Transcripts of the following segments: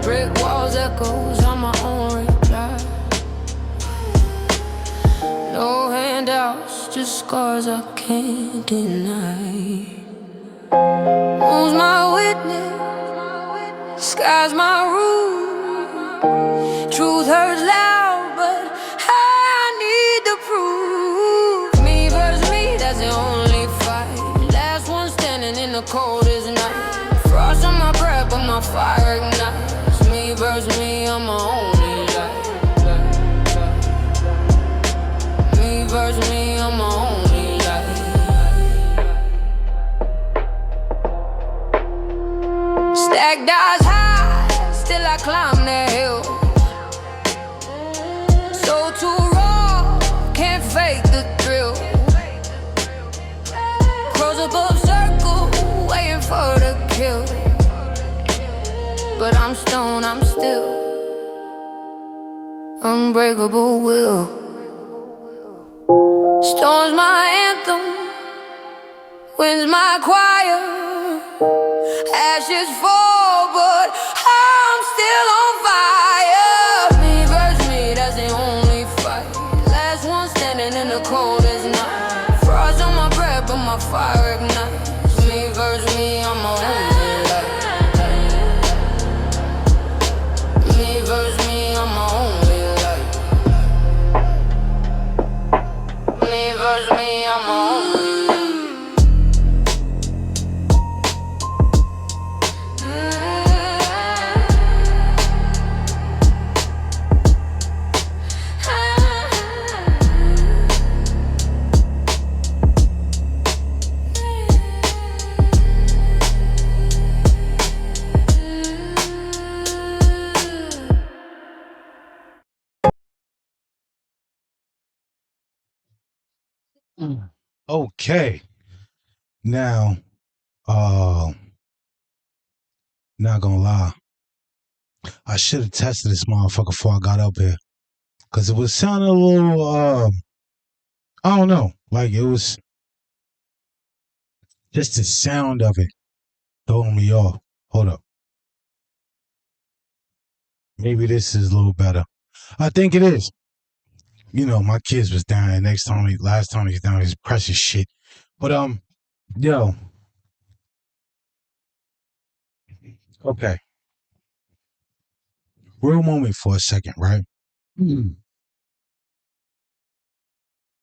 Brick walls, echoes on my own reply. No handouts, just scars I can't deny. Moon's my witness, sky's my roof. Truth hurts loud, but I need the proof. Me versus me, that's the only fight. Last one standing in the coldest night. Frost on my breath, but my fire ignites. Me versus me, I'm my only light. Me versus me, I'm my only light. Stacked eyes high, still I climb the hill. So too raw, can't fake the thrill. Crows above circle, waiting for the kill. But I'm stone, I'm still unbreakable will. Storm's my anthem, wind's my choir. Ashes fall, but I'm still on fire. Me versus me, that's the only fight. Last one standing in the coldest night. Frost on my breath, but my fire ignites. Me versus me, I'm my only light. Me versus me, I'm my only light. Me versus me, I'm my only light. Okay. Now, not gonna lie. I should have tested this motherfucker before I got up here. Cause it was sounding a little, I don't know. Like it was just the sound of it throwing me off. Hold up. Maybe this is a little better. I think it is. You know, my kids was down there. Last time he was down, his precious shit. But yo. Okay. Real moment for a second, right?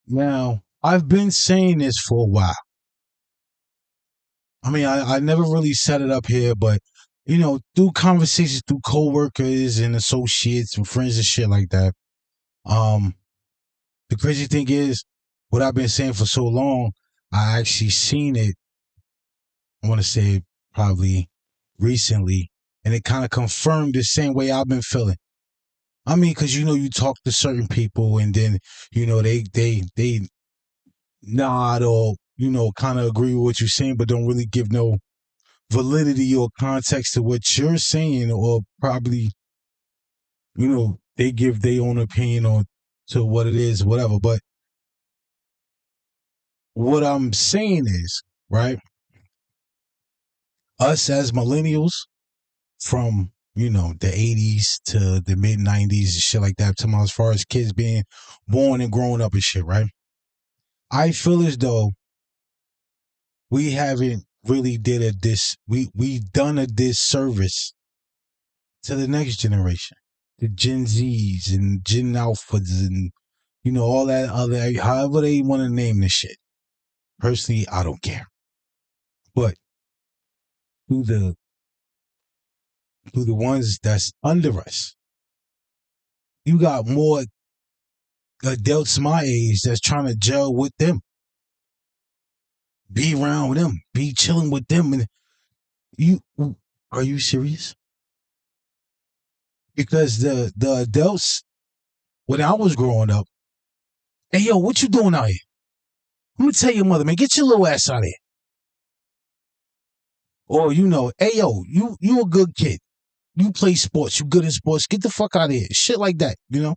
Now, I've been saying this for a while. I mean, I never really set it up here, but you know, through conversations, through coworkers and associates and friends and shit like that. The crazy thing is, what I've been saying for so long, I actually seen it. I want to say probably recently, and it kind of confirmed the same way I've been feeling. I mean, because you know, you talk to certain people, and then you know they nod or you know kind of agree with what you're saying, but don't really give no validity or context to what you're saying, or probably you know they give their own opinion on to what it is, whatever. But what I'm saying is, right, us as millennials from, you know, the 80s to the mid 90s and shit like that, to as far as kids being born and growing up and shit, right? I feel as though we haven't really we done a disservice to the next generation, the Gen Zs and Gen Alphas and, you know, all that other, however they want to name this shit. Personally, I don't care. But through the ones that's under us, you got more adults my age that's trying to gel with them, be around with them, be chilling with them. And are you serious? Because the adults, when I was growing up, hey yo, what you doing out here? I'm gonna tell your mother, man, get your little ass out of here. Or you know, hey yo, you a good kid. You play sports, you good in sports, get the fuck out of here. Shit like that, you know?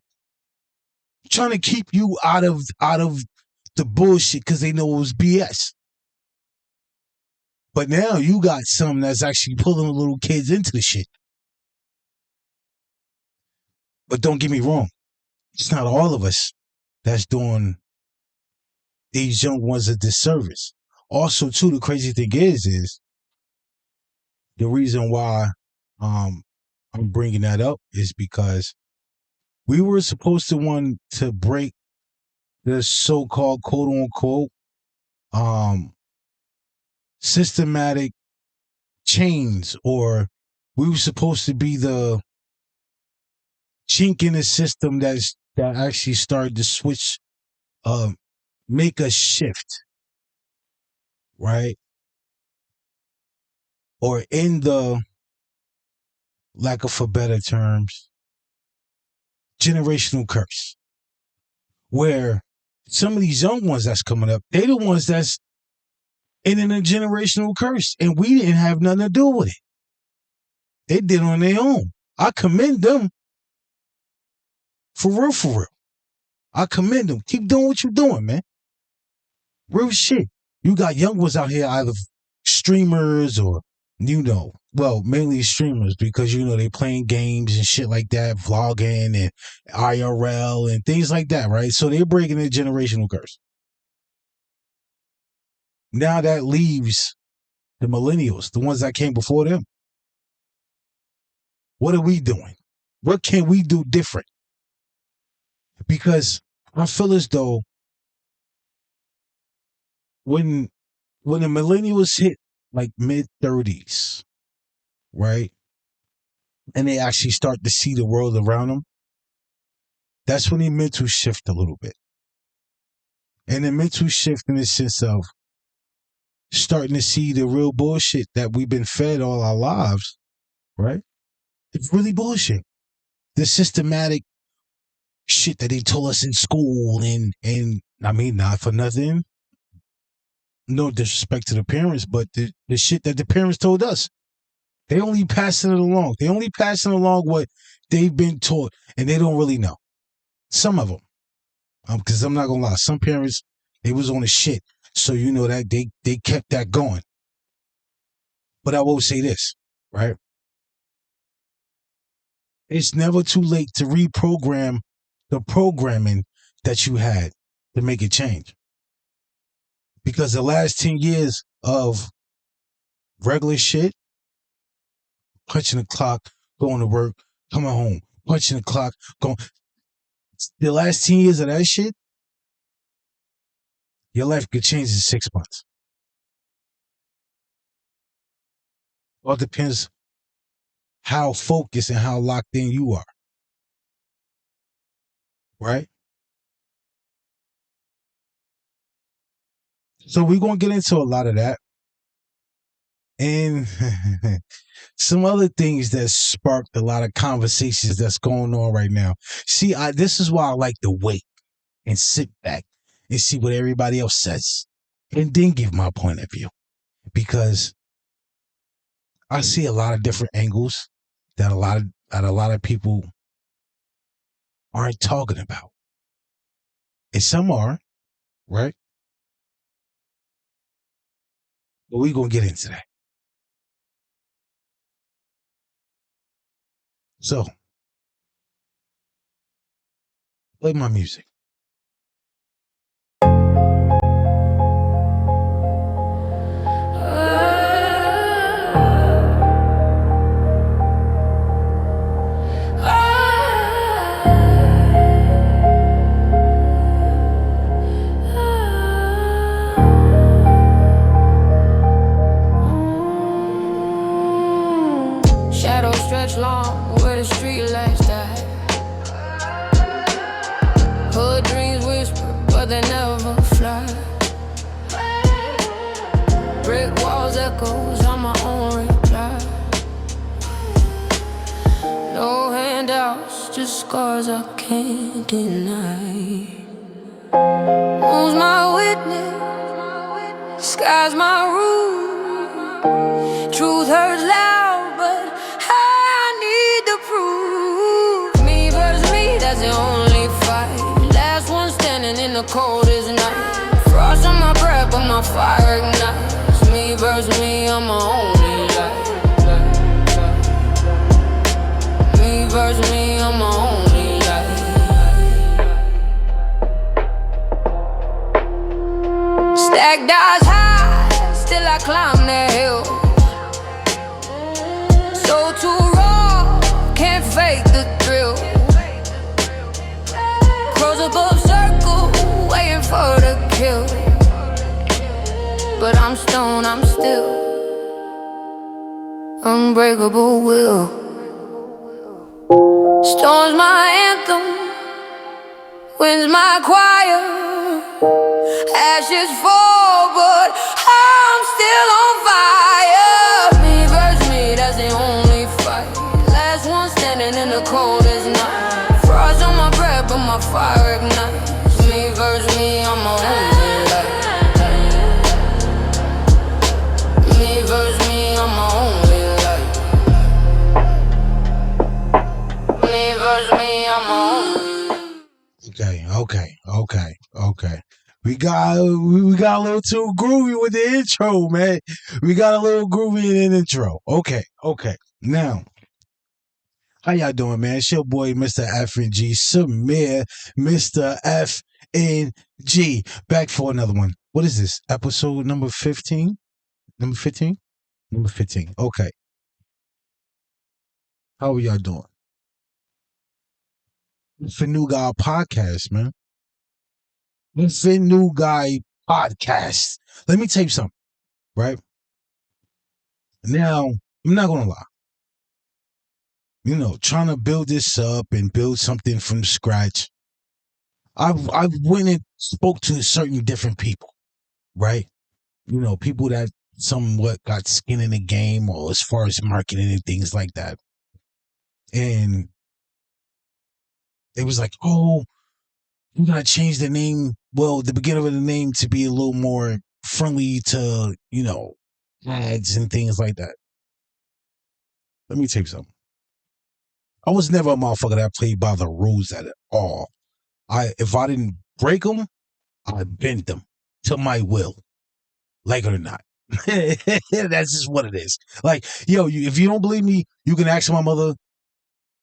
Trying to keep you out of the bullshit because they know it was BS. But now you got some that's actually pulling little kids into the shit. But don't get me wrong. It's not all of us that's doing these young ones a disservice. Also, too, the crazy thing is the reason why I'm bringing that up is because we were supposed to want to break the so-called quote-unquote systematic chains, or we were supposed to be the chink in the system that actually started to switch, make a shift, right? Or in the lack of for better terms, generational curse, where some of these young ones that's coming up, they the ones that's in a generational curse, and we didn't have nothing to do with it. They did on their own. I commend them. For real, for real. I commend them. Keep doing what you're doing, man. Real shit. You got young ones out here, either streamers or, well, mainly streamers, because, they playing games and shit like that, vlogging and IRL and things like that, right? So they're breaking the generational curse. Now that leaves the millennials, the ones that came before them. What are we doing? What can we do different? Because I feel as though when the millennials hit like mid-30s, right, and they actually start to see the world around them, that's when they mental shift a little bit. And the mental shift in the sense of starting to see the real bullshit that we've been fed all our lives, right? It's really bullshit. The systematic shit that they told us in school, and I mean, not for nothing, no disrespect to the parents, but the shit that the parents told us, they only passing it along. They only passing along what they've been taught, and they don't really know. Some of them, because I'm not gonna lie, some parents, they was on the shit, so that they kept that going. But I will say this, right? It's never too late to reprogram the programming that you had to make it change. Because the last 10 years of regular shit, punching the clock, going to work, coming home, punching the clock, going. The last 10 years of that shit, your life could change in 6 months. All depends how focused and how locked in you are. Right? So we're going to get into a lot of that. And some other things that sparked a lot of conversations that's going on right now. See, this is why I like to wait and sit back and see what everybody else says and then give my point of view. Because I see a lot of different angles that a lot of people aren't talking about. And some are, right? But we're going to get into that. So, play my music. Shadows stretch long where the street lights die. Hood dreams whisper, but they never fly. Brick walls echoes on my own reply. No handouts, just scars I can't deny. Moon's my witness, sky's my rule. Truth hurts loud, but I need the proof. Me versus me, that's the only fight. Last one standing in the coldest night. Frost on my breath, but my fire ignites. Me versus me, I'm my only light. Me versus me, I'm my only little too raw, can't fake the thrill. Crows above circle, waiting for the kill. But I'm stoned, I'm still unbreakable will. Storm's my anthem, wind's my choir. Ashes fall, but I'm still on fire. Me versus me, that's the only fight. Last one standing in the coldest night. Frost on my breath, but my fire ignites. Me versus me, I'm my only light. Me versus me, I'm my only light. Me versus me, I'm my only. Okay. We got a little too groovy with the intro, man. We got a little groovy in the intro. Okay. Now, how y'all doing, man? It's your boy, Mr. Fng Samir, Mr. Fng, back for another one. What is this? Episode number 15? Number 15? Number 15. Okay. How are y'all doing? Fkin New Guy Podcast, man. Fkin New Guy Podcast. Let me tell you something, right? Now, I'm not gonna lie. You know, trying to build this up and build something from scratch. I've went and spoke to certain different people, right? You know, people that somewhat got skin in the game, or as far as marketing and things like that. And it was like, oh, you gotta change the name. Well, the beginning of the name to be a little more friendly to, you know, ads and things like that. Let me tell you something. I was never a motherfucker that played by the rules at all. If I didn't break them, I bent them to my will, like it or not. That's just what it is. Like, yo, if you don't believe me, you can ask my mother.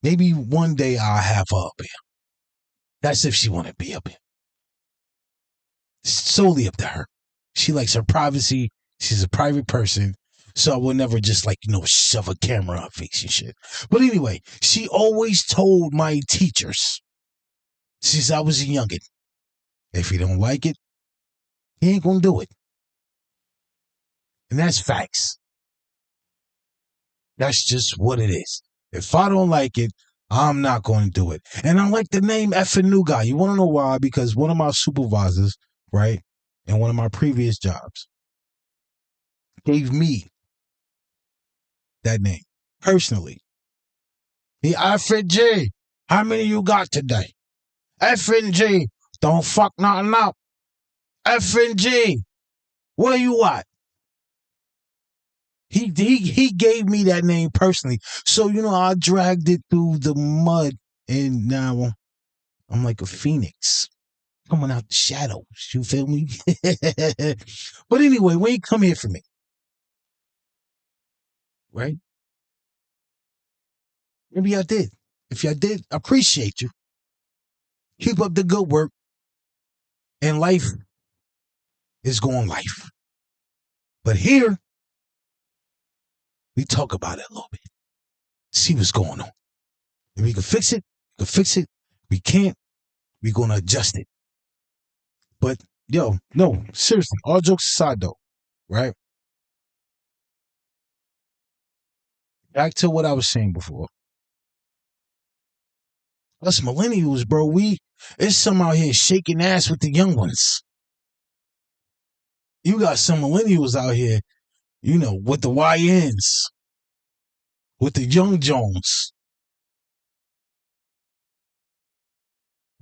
Maybe one day I'll have her up here. That's if she want to be up here. It's solely up to her. She likes her privacy. She's a private person. So I will never just shove a camera on her face and shit. But anyway, she always told my teachers since I was a youngin', if you don't like it, you ain't gonna do it. And that's facts. That's just what it is. If I don't like it, I'm not going to do it. And I like the name Fkin New Guy. You want to know why? Because one of my supervisors, right, in one of my previous jobs, gave me that name personally. He Fng, how many you got today? Fng, don't fuck nothing up. Fng, where you at? He gave me that name personally. So, you know, I dragged it through the mud, and now I'm like a phoenix coming out the shadows. You feel me? But anyway, when you come here for me, right? Maybe I did. If y'all did, I appreciate you. Keep up the good work. And life is going life. But here, we talk about it a little bit. See what's going on. If we can fix it, we can fix it. We can't, we're going to adjust it. But, yo, no, seriously, all jokes aside though, right? Back to what I was saying before. Us millennials, bro, it's some out here shaking ass with the young ones. You got some millennials out here, you know, with the YNs, with the young Jones.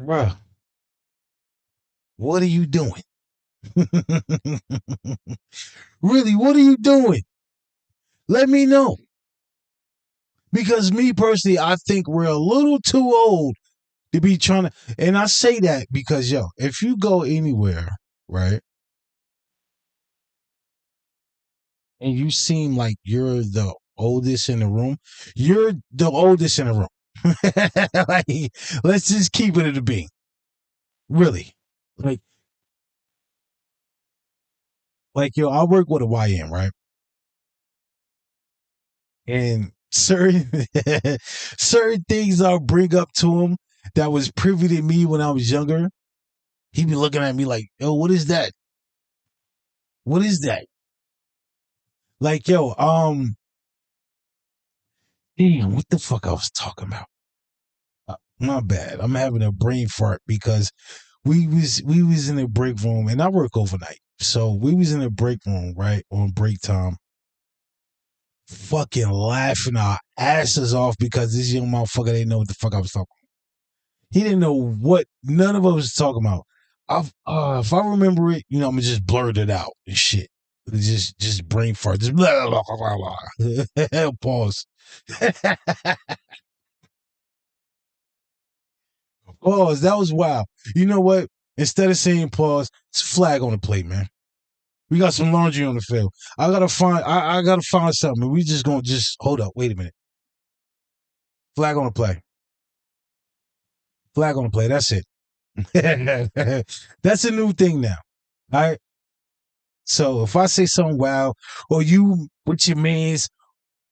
Bruh, what are you doing? Really, what are you doing? Let me know. Because me personally, I think we're a little too old to be trying to, and I say that because, yo, if you go anywhere, right, and you seem like you're the oldest in the room, you're the oldest in the room. Like, let's just keep it at a being. Really. Like, yo, I work with a YN, right? And certain certain things I'll bring up to him that was privy to me when I was younger. He'd be looking at me like, yo, what is that? What is that? Like, yo, damn, what the fuck I was talking about? My bad. I'm having a brain fart because we was in a break room and I work overnight. So we was in a break room, right? On break time, fucking laughing our asses off because this young motherfucker didn't know what the fuck I was talking about. He didn't know what none of us was talking about. If I remember it, I'm gonna just blurt it out and shit. Just brain fart. Just blah, blah, blah, blah, blah. Pause. Pause. That was wild. You know what? Instead of saying pause, it's a flag on the plate, man. We got some laundry on the field. I gotta find something. We just gonna hold up. Wait a minute. Flag on the play. Flag on the play. That's it. That's a new thing now. All right. So if I say something wild, or you with your mans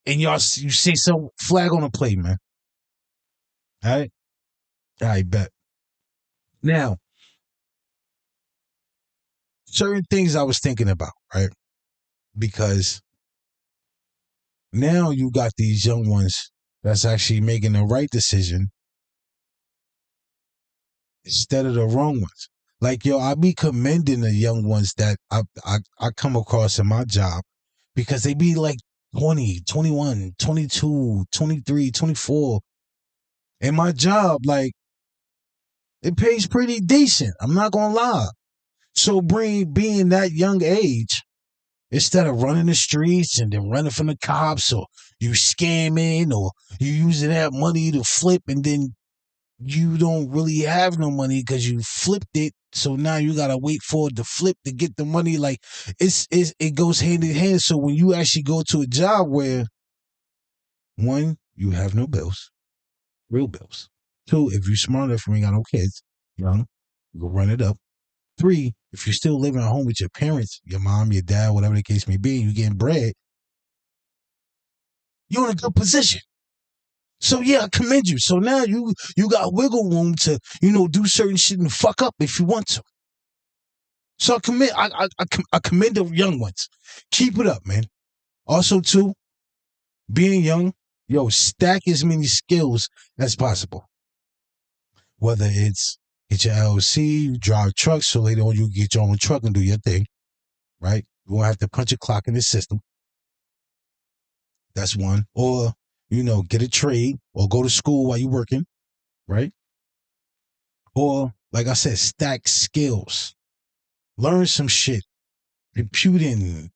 and you say some flag on the play, man. All right. All right, bet. Now, certain things I was thinking about, right? Because now you got these young ones that's actually making the right decision instead of the wrong ones. Like, yo, I be commending the young ones that I come across in my job because they be like 20, 21, 22, 23, 24. And my job, like, it pays pretty decent. I'm not going to lie. So being that young age, instead of running the streets and then running from the cops, or you scamming, or you using that money to flip and then you don't really have no money because you flipped it. So now you gotta wait for it to flip to get the money. Like it goes hand in hand. So when you actually go to a job where, one, you have no bills, real bills. Two, if you're smart enough and you ain't got no kids, young, you go run it up. Three, if you're still living at home with your parents, your mom, your dad, whatever the case may be, and you're getting bread, you're in a good position. So yeah, I commend you. So now you got wiggle room to, do certain shit and fuck up if you want to. So I commend the young ones. Keep it up, man. Also, too, being young, stack as many skills as possible. Whether it's get your LLC, drive trucks, so later on you get your own truck and do your thing, right? You won't have to punch a clock in the system. That's one. Or, get a trade or go to school while you're working, right? Or, like I said, stack skills. Learn some shit. Computing,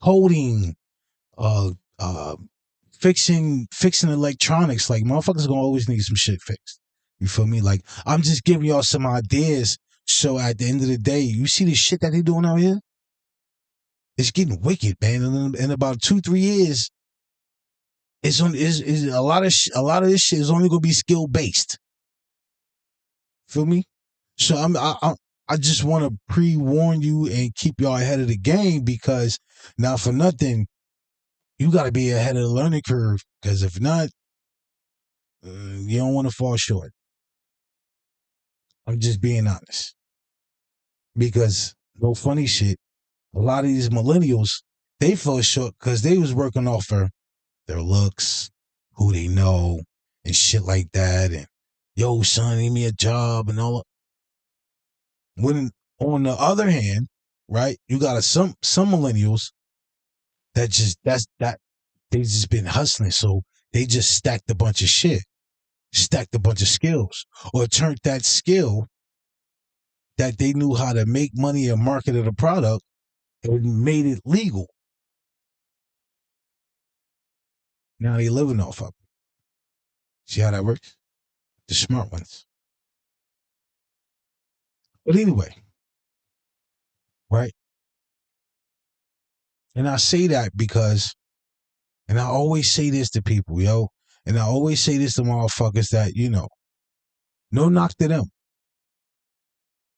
coding, uh, uh, fixing electronics. Like, motherfuckers gonna always need some shit fixed. You feel me? Like, I'm just giving y'all some ideas. So at the end of the day, you see the shit that they doing out here? It's getting wicked, man. And in about 2-3 years, it's a lot of this shit is only gonna be skill based. Feel me? So I just want to pre-warn you and keep y'all ahead of the game, because now for nothing, you got to be ahead of the learning curve, because if not, you don't want to fall short. I'm just being honest, because no funny shit, a lot of these millennials, they fell short because they was working off their looks, who they know, and shit like that, and yo, son, give me a job and all. When on the other hand, right, you got some millennials that they just been hustling, so they just stacked a bunch of shit, stacked a bunch of skills, or turned that skill that they knew how to make money and market a product and made it legal. Now they living off of it. See how that works? The smart ones. But anyway, right? And I say that because, and I always say this to people, and I always say this to motherfuckers that, no knock to them.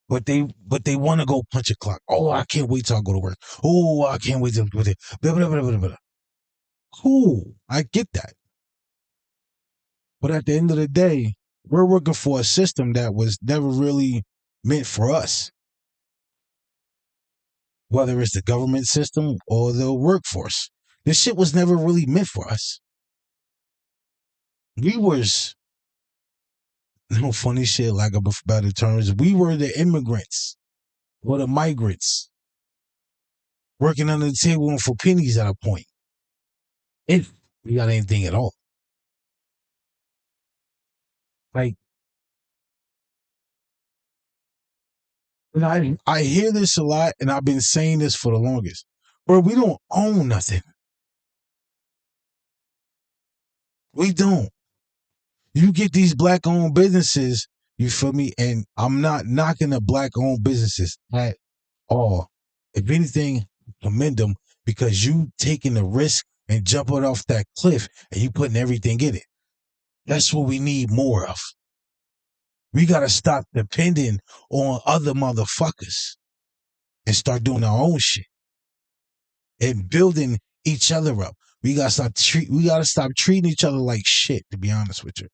But they want to go punch a clock. Oh, I can't wait till I go to work. Oh, I can't wait till blah, blah, blah, blah, blah. Cool. I get that. But at the end of the day, we're working for a system that was never really meant for us. Whether it's the government system or the workforce. This shit was never really meant for us. We was, no funny shit, like a better terms, we were the immigrants or the migrants working under the table and for pennies at a point. If we got anything at all. Like, and I hear this a lot, and I've been saying this for the longest. Bro, we don't own nothing. We don't. You get these black-owned businesses, you feel me? And I'm not knocking the black-owned businesses at all. If anything, commend them because you taking the risk and jumping off that cliff and you putting everything in it. That's what we need more of. We got to stop depending on other motherfuckers and start doing our own shit and building each other up. We got to stop treating each other like shit, to be honest with you.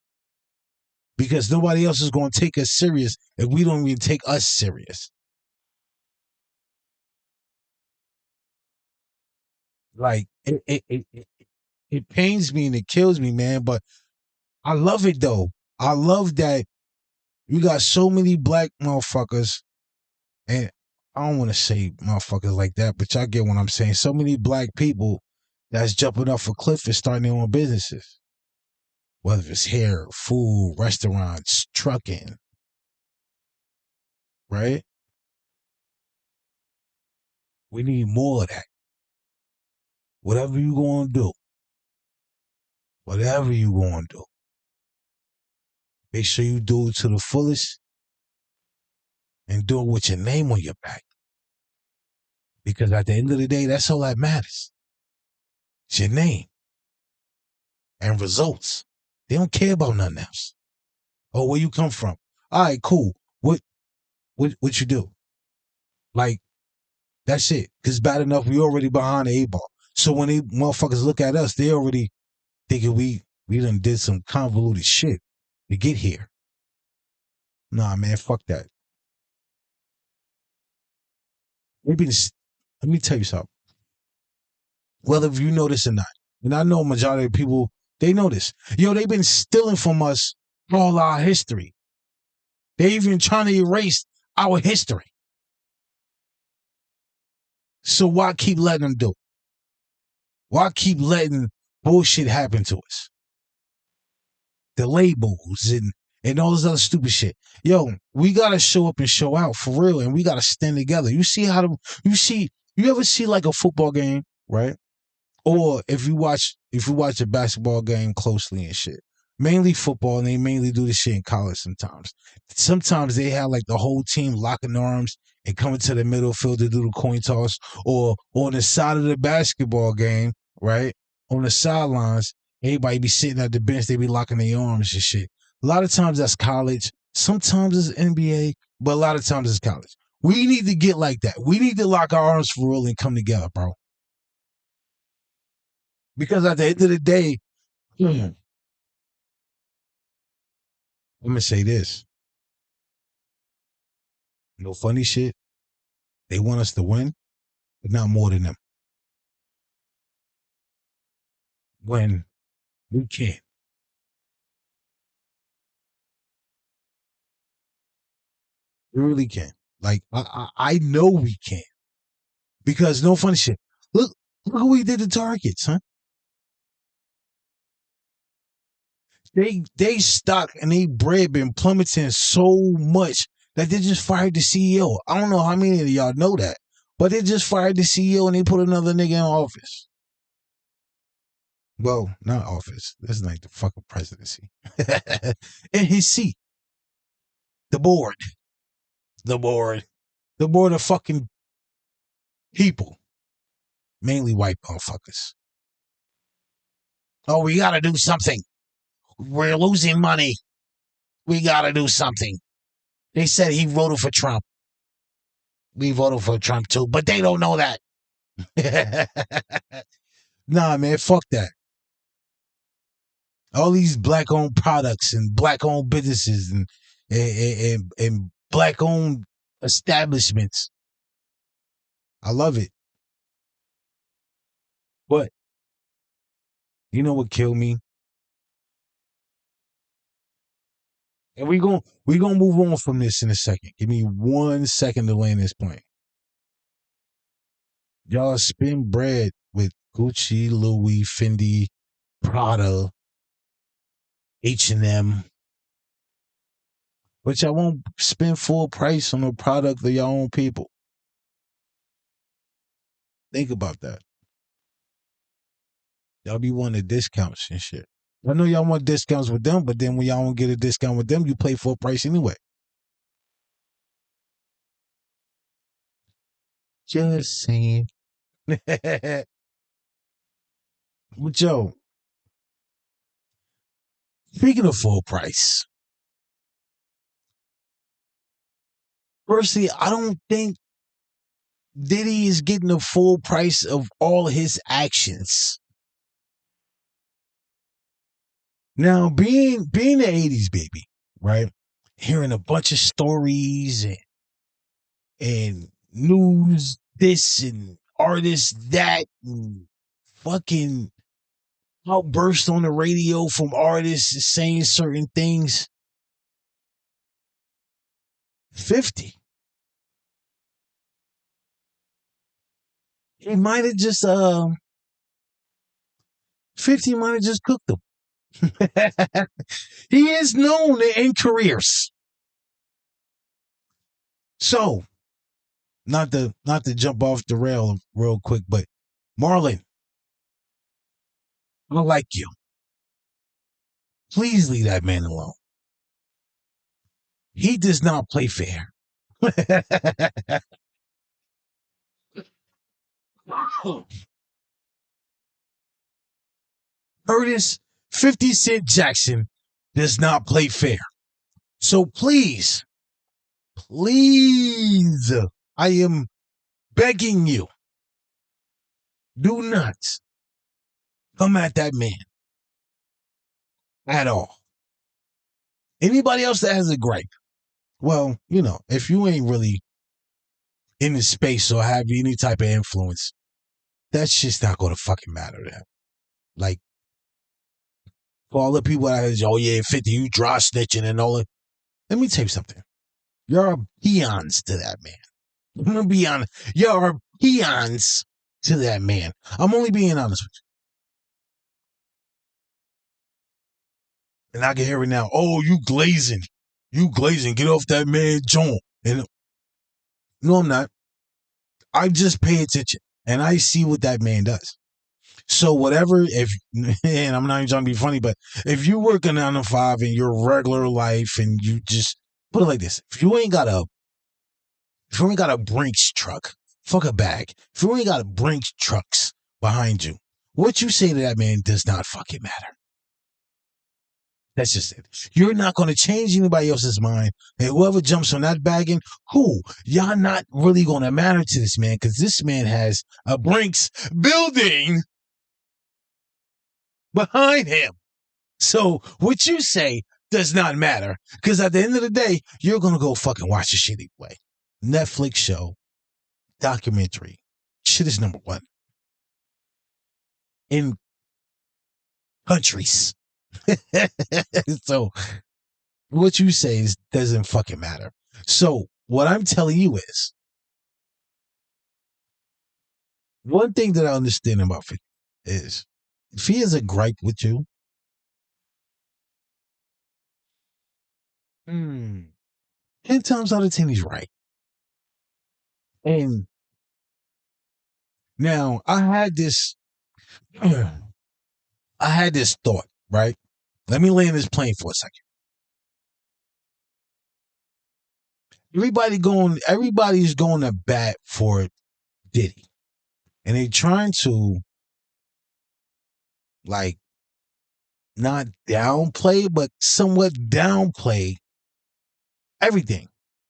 Because nobody else is going to take us serious if we don't even take us serious. Like, it pains me and it kills me, man, but I love it, though. I love that we got so many black motherfuckers, and I don't want to say motherfuckers like that, but y'all get what I'm saying. So many black people that's jumping off a cliff and starting their own businesses. Whether it's hair, food, restaurants, trucking, right? We need more of that. Whatever you going to do, make sure you do it to the fullest and do it with your name on your back. Because at the end of the day, that's all that matters. It's your name and results. They don't care about nothing else. Oh, where you come from? All right, cool. What you do? Like, that's it. Because bad enough, we already behind the 8 ball. So when they motherfuckers look at us, they already thinking we done did some convoluted shit to get here. Nah, man, fuck that. Let me tell you something. Whether if you know this or not, and I know majority of people, they know this. Yo, they've been stealing from us all our history. They even trying to erase our history. So why keep letting them do it? Why keep letting bullshit happen to us? The labels and all this other stupid shit. Yo, we gotta show up and show out for real, and we gotta stand together. You ever see like a football game, right? Or if you watch a basketball game closely and shit. Mainly football, and they mainly do this shit in college sometimes. Sometimes they have like the whole team locking arms and coming to the middle field to do the coin toss, or on the side of the basketball game, right? On the sidelines, everybody be sitting at the bench, they be locking their arms and shit. A lot of times that's college. Sometimes it's NBA, but a lot of times it's college. We need to get like that. We need to lock our arms for real and come together, bro. Because at the end of the day, I'm going to say this. No funny shit. They want us to win, but not more than them. When we can't. We really can't. Like, I know we can't. Because no funny shit. Look what we did to Targets, huh? They stock and they bread been plummeting so much that they just fired the CEO. I don't know how many of y'all know that, but they just fired the CEO and they put another nigga in office. Well, not office. That's like the fucking presidency. In his seat. The board of fucking people. Mainly white motherfuckers. Oh, we gotta do something. We're losing money. We gotta do something. They said he voted for Trump. We voted for Trump too, but they don't know that. Nah, man, fuck that. All these black-owned products and black-owned businesses and black-owned establishments. I love it. But you know what killed me? And we gonna move on from this in a second. Give me 1 second to land this plane. Y'all spend bread with Gucci, Louis, Fendi, Prada, H&M, but y'all won't spend full price on a product of your own people. Think about that. Y'all be wanting discounts and shit. I know y'all want discounts with them, but then when y'all don't get a discount with them, you pay full price anyway. Just saying. But yo, speaking of full price, firstly, I don't think Diddy is getting the full price of all his actions. Now, being the 80s baby, right? Hearing a bunch of stories and news, this and artists that, and fucking outbursts on the radio from artists saying certain things. 50. He might have just 50 might have just cooked them. He is known in careers. So, not to jump off the rail real quick, but Marlon, I like you. Please leave that man alone. He does not play fair. Curtis 50 Cent Jackson does not play fair. So please, I am begging you, do not come at that man at all. Anybody else that has a gripe, well, you know, if you ain't really in the space or have any type of influence, that's just not going to fucking matter to them. Like, for all the people that say, oh yeah, 50, you dry snitching and all that. Let me tell you something. You're peons to that man. I'm going to be honest. You're peons to that man. I'm only being honest with you. And I can hear it now. Oh, you glazing. Get off that man, John. And no, I'm not. I just pay attention. And I see what that man does. So whatever, and I'm not even trying to be funny, but if you work a 9 to 5 in your regular life and you just, put it like this, if you ain't got a Brinks truck, fuck a bag. If you ain't got a Brinks trucks behind you, what you say to that man does not fucking matter. That's just it. You're not going to change anybody else's mind. And whoever jumps on that bagging, cool. Y'all not really going to matter to this man because this man has a Brinks building behind him. So what you say does not matter because at the end of the day, you're going to go fucking watch the shit anyway. Netflix show, documentary, shit is number one in countries. So what you say doesn't fucking matter. So what I'm telling you is, one thing that I understand about it is, if he has a gripe with you, 10 times out of 10 he's right. And now I had this thought, right? Let me land this plane for a second. Everybody's going to bat for Diddy. And they're trying to, like, not downplay, but somewhat downplay everything.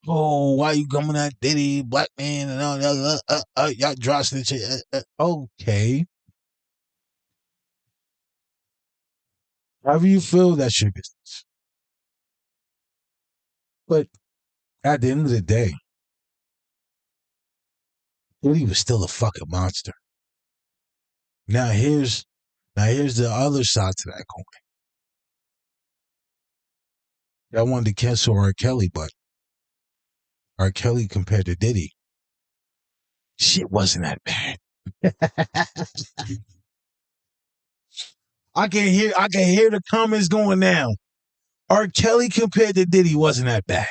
Oh, why you coming at Diddy, black man, and all y'all dry snitch? Okay. However you feel, that's your business. But at the end of the day, Diddy was still a fucking monster. Now here's the other side to that coin. I wanted to cancel R. Kelly, but R. Kelly compared to Diddy, shit wasn't that bad. I can hear the comments going now. R. Kelly compared to Diddy wasn't that bad.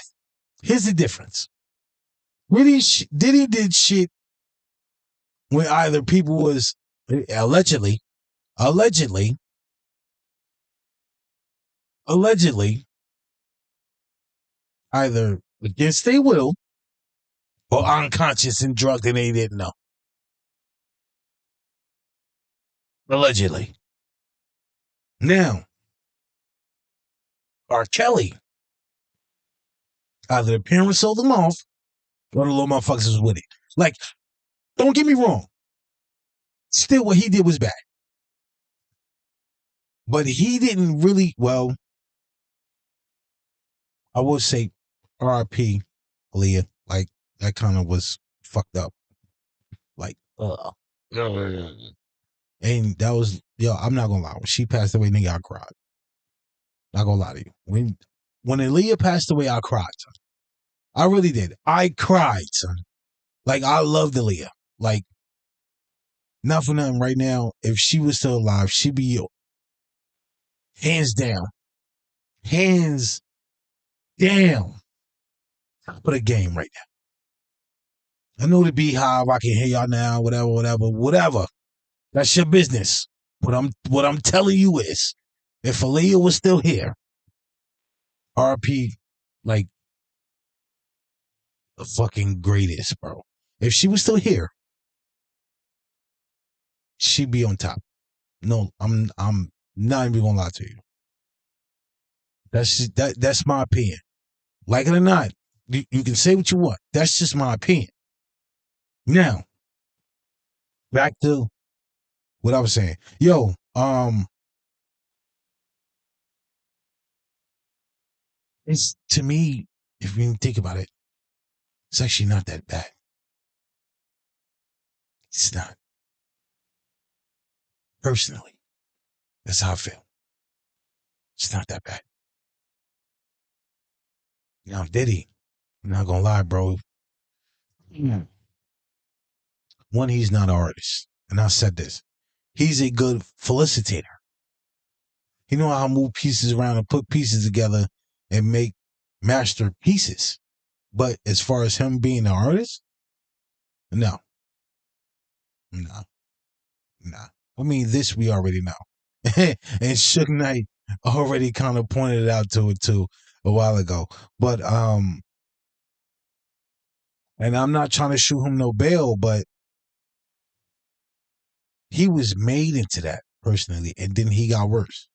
Here's the difference. Diddy did shit when either people was allegedly either against their will or unconscious and drugged and they didn't know. Allegedly. Now, R. Kelly, either the parents sold them off or the little motherfuckers was with it. Like, don't get me wrong. Still, what he did was bad. But he didn't really, well, I would say R.I.P. Aaliyah. Like, that kind of was fucked up. Like, and that was, I'm not gonna lie. When she passed away, nigga, I cried. Not gonna lie to you. When Aaliyah passed away, I cried, son. I really did. I cried, son. Like, I loved Aaliyah. Like, not for nothing right now. If she was still alive, she'd be hands down. Hands down. Top of the game right now. I know the Beehive, I can hear y'all now, whatever. That's your business. What I'm telling you is, if Aaliyah was still here, RP, like, the fucking greatest, bro. If she was still here, she'd be on top. No, I'm not even gonna lie to you. That's my opinion. Like it or not, you can say what you want. That's just my opinion. Now, back to what I was saying. Yo, it's, to me, if you think about it, it's actually not that bad. It's not. Personally, that's how I feel. It's not that bad. Now, Diddy, I'm not gonna lie, bro. One, he's not an artist. And I said this. He's a good felicitator. He know how to move pieces around and put pieces together and make masterpieces. But as far as him being an artist, no. I mean, this we already know. And Suge Knight already kind of pointed it out to it too a while ago. But and I'm not trying to shoot him no bail, but he was made into that personally, and then he got worse.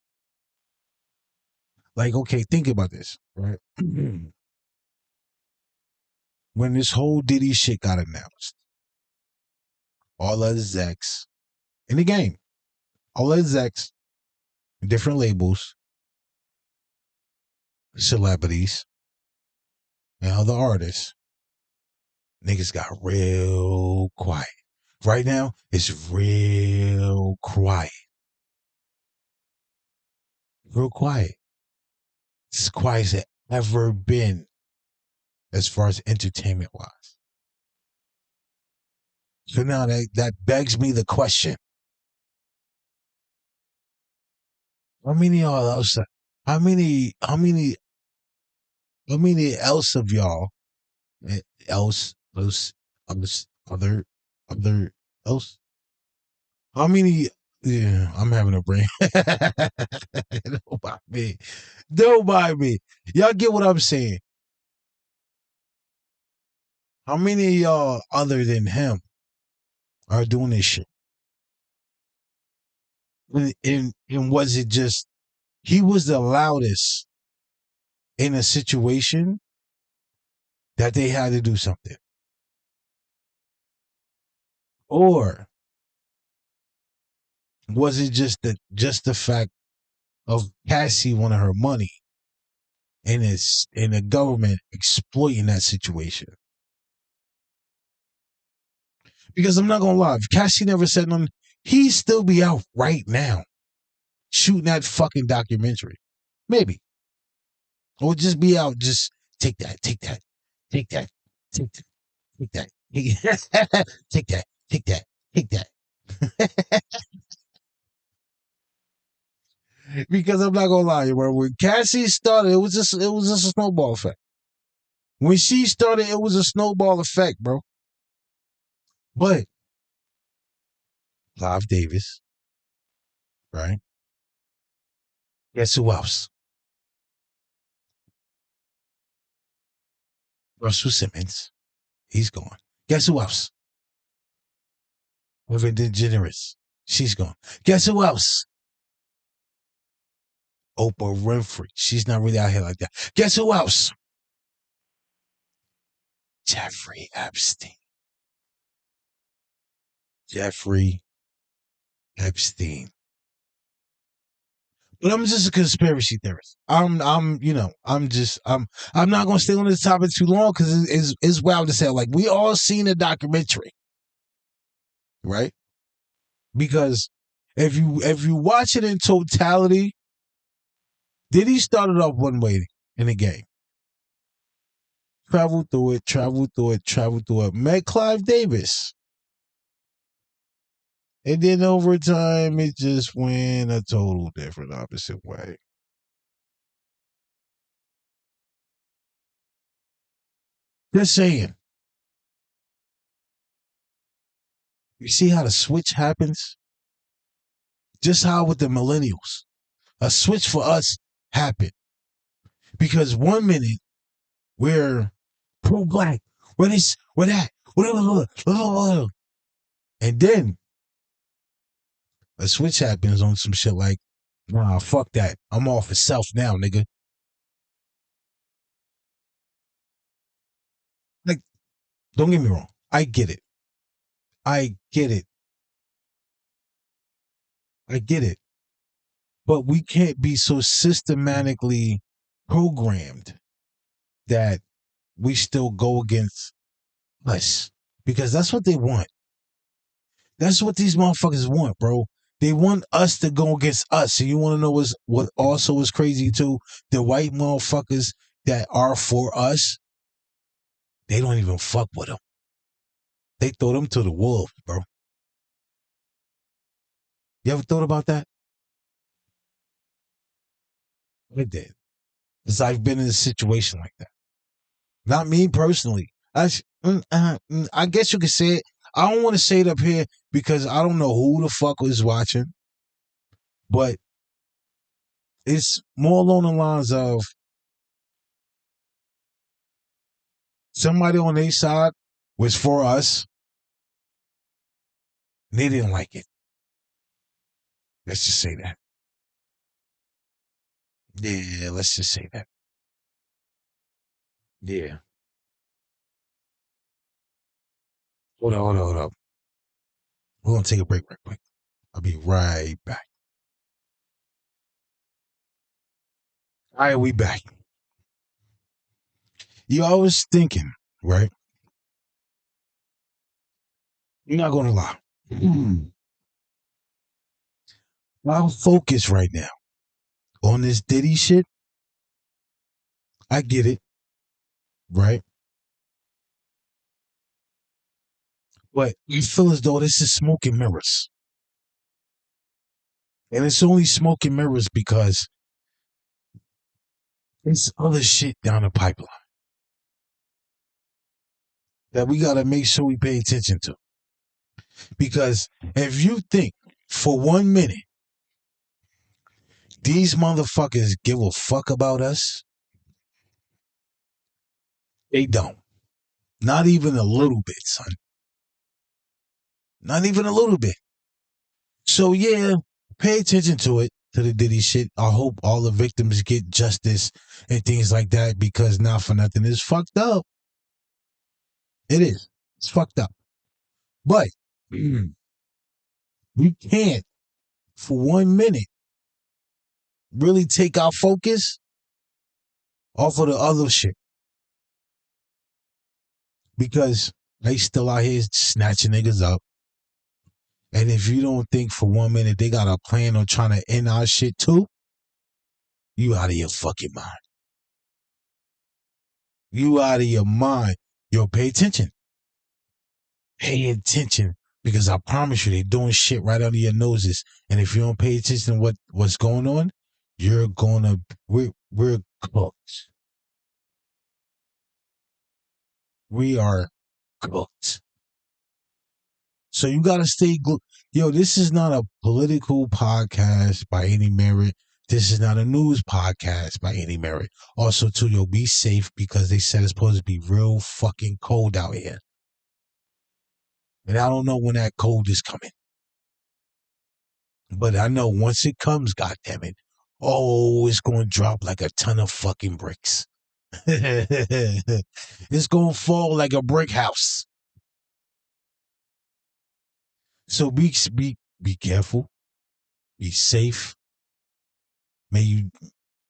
Like, okay, think about this, right? When this whole Diddy shit got announced, all of his execs in the game, all of his execs, different labels, celebrities, and other artists, niggas got real quiet. Right now, it's real quiet. Real quiet. It's as quiet as it ever been as far as entertainment wise. So now that begs me the question. How many else of y'all other else? How many? Yeah, I'm having a brain. Don't mind me. Don't mind me. Y'all get what I'm saying. How many of y'all other than him are doing this shit? And was it just he was the loudest in a situation that they had to do something? Or was it just the fact of Cassie wanting her money and the government exploiting that situation. Because I'm not gonna lie, if Cassie never said nothing, he'd still be out right now shooting that fucking documentary. Maybe. Or just be out, just take that, take that, take that, take that, take that, take that, take that, take that. Because I'm not gonna lie, bro. When Cassie started, it was just a snowball effect. When she started, it was a snowball effect, bro. But Clive Davis, right? Guess who else? Russell Simmons. He's gone. Guess who else? Ellen DeGeneres. She's gone. Guess who else? Oprah Winfrey. She's not really out here like that. Guess who else? Jeffrey Epstein. Jeffrey Epstein. But I'm just a conspiracy theorist. I'm not gonna stay on this topic too long because it's wild to say. Like, we all seen a documentary, right? Because if you watch it in totality, Diddy started off one way in the game. Traveled through it. Met Clive Davis. And then over time, it just went a total different opposite way. Just saying. You see how the switch happens? Just how with the millennials. A switch for us happened. Because 1 minute, we're pro-black. We're this, we're that. And then a switch happens on some shit like, nah, fuck that. I'm all for self now, nigga. Like, don't get me wrong. I get it. I get it. But we can't be so systematically programmed that we still go against us. Because that's what they want. That's what these motherfuckers want, bro. They want us to go against us. And you want to know what also is crazy too? The white motherfuckers that are for us, they don't even fuck with them. They throw them to the wolves, bro. You ever thought about that? I did. Because I've been in a situation like that. Not me personally. I guess you could say it. I don't want to say it up here because I don't know who the fuck was watching. But it's more along the lines of somebody on their side was for us. And they didn't like it. Let's just say that. Yeah, let's just say that. Yeah. Hold on. We're going to take a break right quick. I'll be right back. All right, we back. I was thinking, right? You're not going to lie. I'm focused right now on this Diddy shit. I get it, right? But you feel as though this is smoke and mirrors. And it's only smoke and mirrors because there's other shit down the pipeline that we got to make sure we pay attention to. Because if you think for 1 minute these motherfuckers give a fuck about us, they don't. Not even a little bit, son. Not even a little bit. So yeah, pay attention to it, to the Diddy shit. I hope all the victims get justice and things like that, because not for nothing, it's fucked up. It is. It's fucked up. But we can't for 1 minute really take our focus off of the other shit. Because they still out here snatching niggas up. And if you don't think for 1 minute they got a plan on trying to end our shit too, you out of your fucking mind. You out of your mind. Yo, pay attention. Pay attention. Because I promise you, they're doing shit right under your noses. And if you don't pay attention to what's going on, we're cooked. We are cooked. So you got to stay Yo, this is not a political podcast by any merit. This is not a news podcast by any merit. Also, too, yo, be safe because they said it's supposed to be real fucking cold out here. And I don't know when that cold is coming. But I know once it comes, goddammit, it's going to drop like a ton of fucking bricks. It's going to fall like a brick house. So be careful. Be safe. May you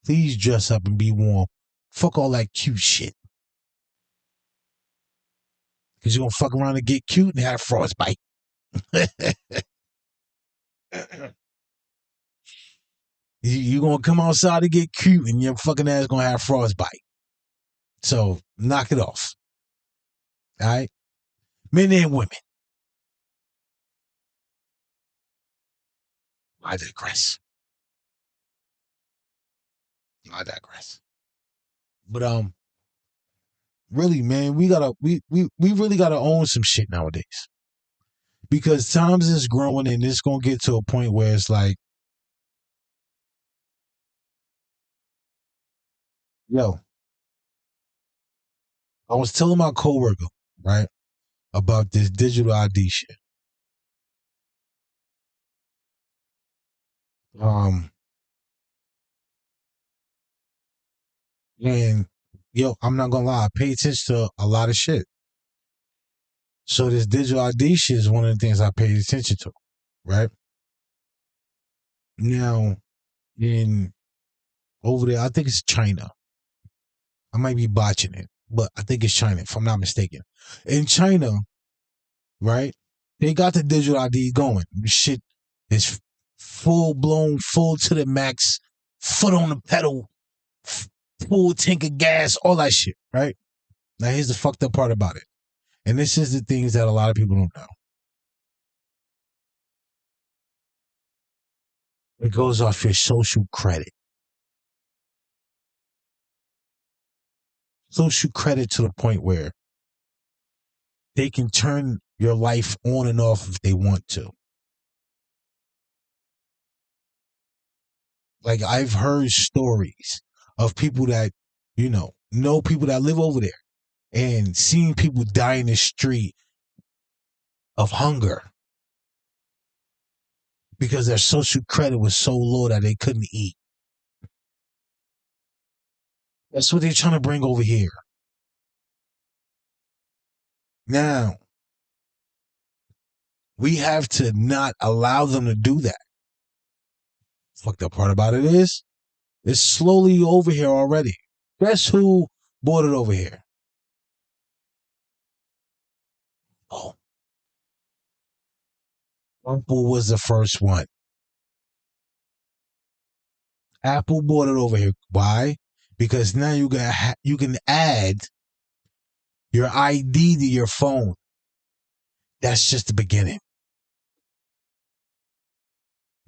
please dress up and be warm. Fuck all that cute shit. Because you're going to fuck around and get cute and have frostbite. You're going to come outside to get cute and your fucking ass going to have frostbite. So knock it off. All right? Men and women. I digress. But really, man, we really gotta own some shit nowadays. Because times is growing and it's gonna get to a point where it's like, yo, I was telling my coworker, right, about this digital ID shit. And yo, I'm not gonna lie, I pay attention to a lot of shit. So this digital ID shit is one of the things I paid attention to, right? Now, over there, I think it's China. I might be botching it, but I think it's China, if I'm not mistaken. In China, right, they got the digital ID going. Shit is full blown, full to the max, foot on the pedal, full tank of gas, all that shit, right? Now, here's the fucked up part about it. And this is the things that a lot of people don't know. It goes off your social credit. Social credit to the point where they can turn your life on and off if they want to. Like, I've heard stories of people that, know people that live over there and seeing people die in the street of hunger because their social credit was so low that they couldn't eat. That's what they're trying to bring over here. Now, we have to not allow them to do that. Fucked up part about it is, it's slowly over here already. Guess who bought it over here? Oh. Apple was the first one. Apple bought it over here. Why? Because now you can add your ID to your phone. That's just the beginning.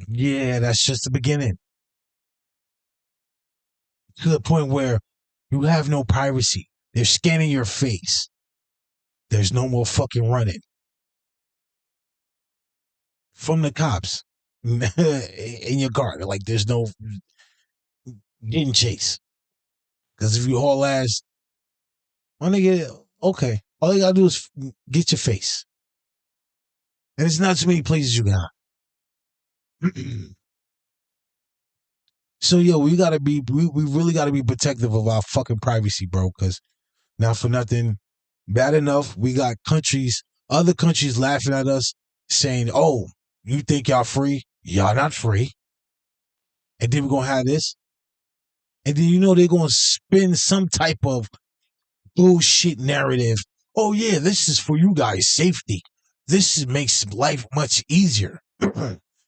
Yeah, that's just the beginning. To the point where you have no privacy. They're scanning your face. There's no more fucking running from the cops in your car. Like, there's no getting chased. Because if you haul ass, my nigga, okay, all you gotta do is get your face. And it's not too many places you got. So, yo, we really gotta be protective of our fucking privacy, bro. Because not for nothing, bad enough, we got other countries laughing at us, saying, "Oh, you think y'all free? Y'all not free." And then we're going to have this. And then you know they're going to spin some type of bullshit narrative. Oh, yeah, this is for you guys' safety. This makes life much easier.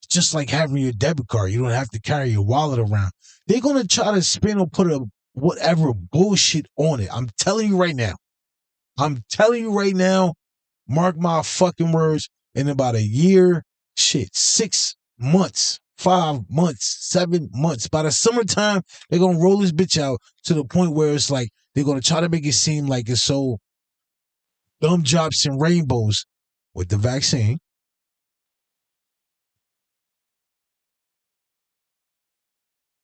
Just like having your debit card. You don't have to carry your wallet around. They're going to try to spin or put a whatever bullshit on it. I'm telling you right now. Mark my fucking words. In about a year, 6 months, 5 months, 7 months. By the summertime, they're going to roll this bitch out to the point where it's like they're going to try to make it seem like it's so gumdrops and rainbows with the vaccine.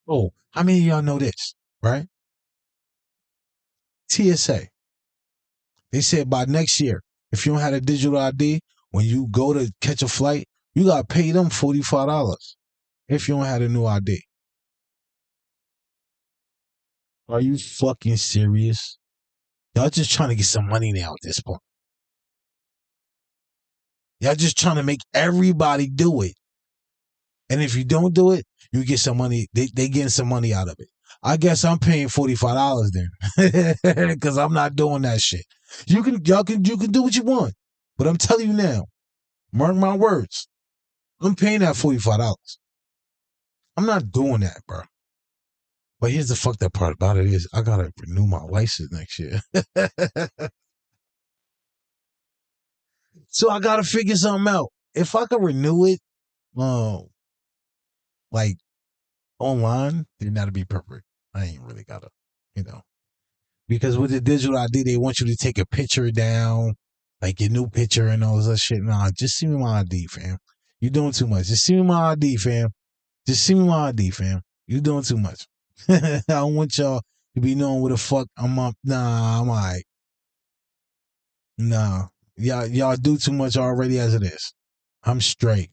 Oh, how many of y'all know this, right? TSA. They said by next year, if you don't have a digital ID, when you go to catch a flight, you got to pay them $45 if you don't have a new ID. Are you fucking serious? Y'all just trying to get some money now at this point. Y'all just trying to make everybody do it. And if you don't do it, you get some money. They getting some money out of it. I guess I'm paying $45 then. Because I'm not doing that shit. You can do what you want. But I'm telling you now, mark my words. I'm paying that $45. I'm not doing that, bro. But here's the fucked up part about it is I gotta renew my license next year. So I gotta figure something out. If I can renew it, like online, then that'll be perfect. I ain't really gotta, because with the digital ID, they want you to take a picture down, like your new picture and all this shit. Nah, just see me my ID, fam. You doing too much. Just see me my ID, fam. You doing too much. I don't want y'all to be knowing what the fuck I'm up. Nah, I'm alright. Nah. Y'all do too much already as it is. I'm straight.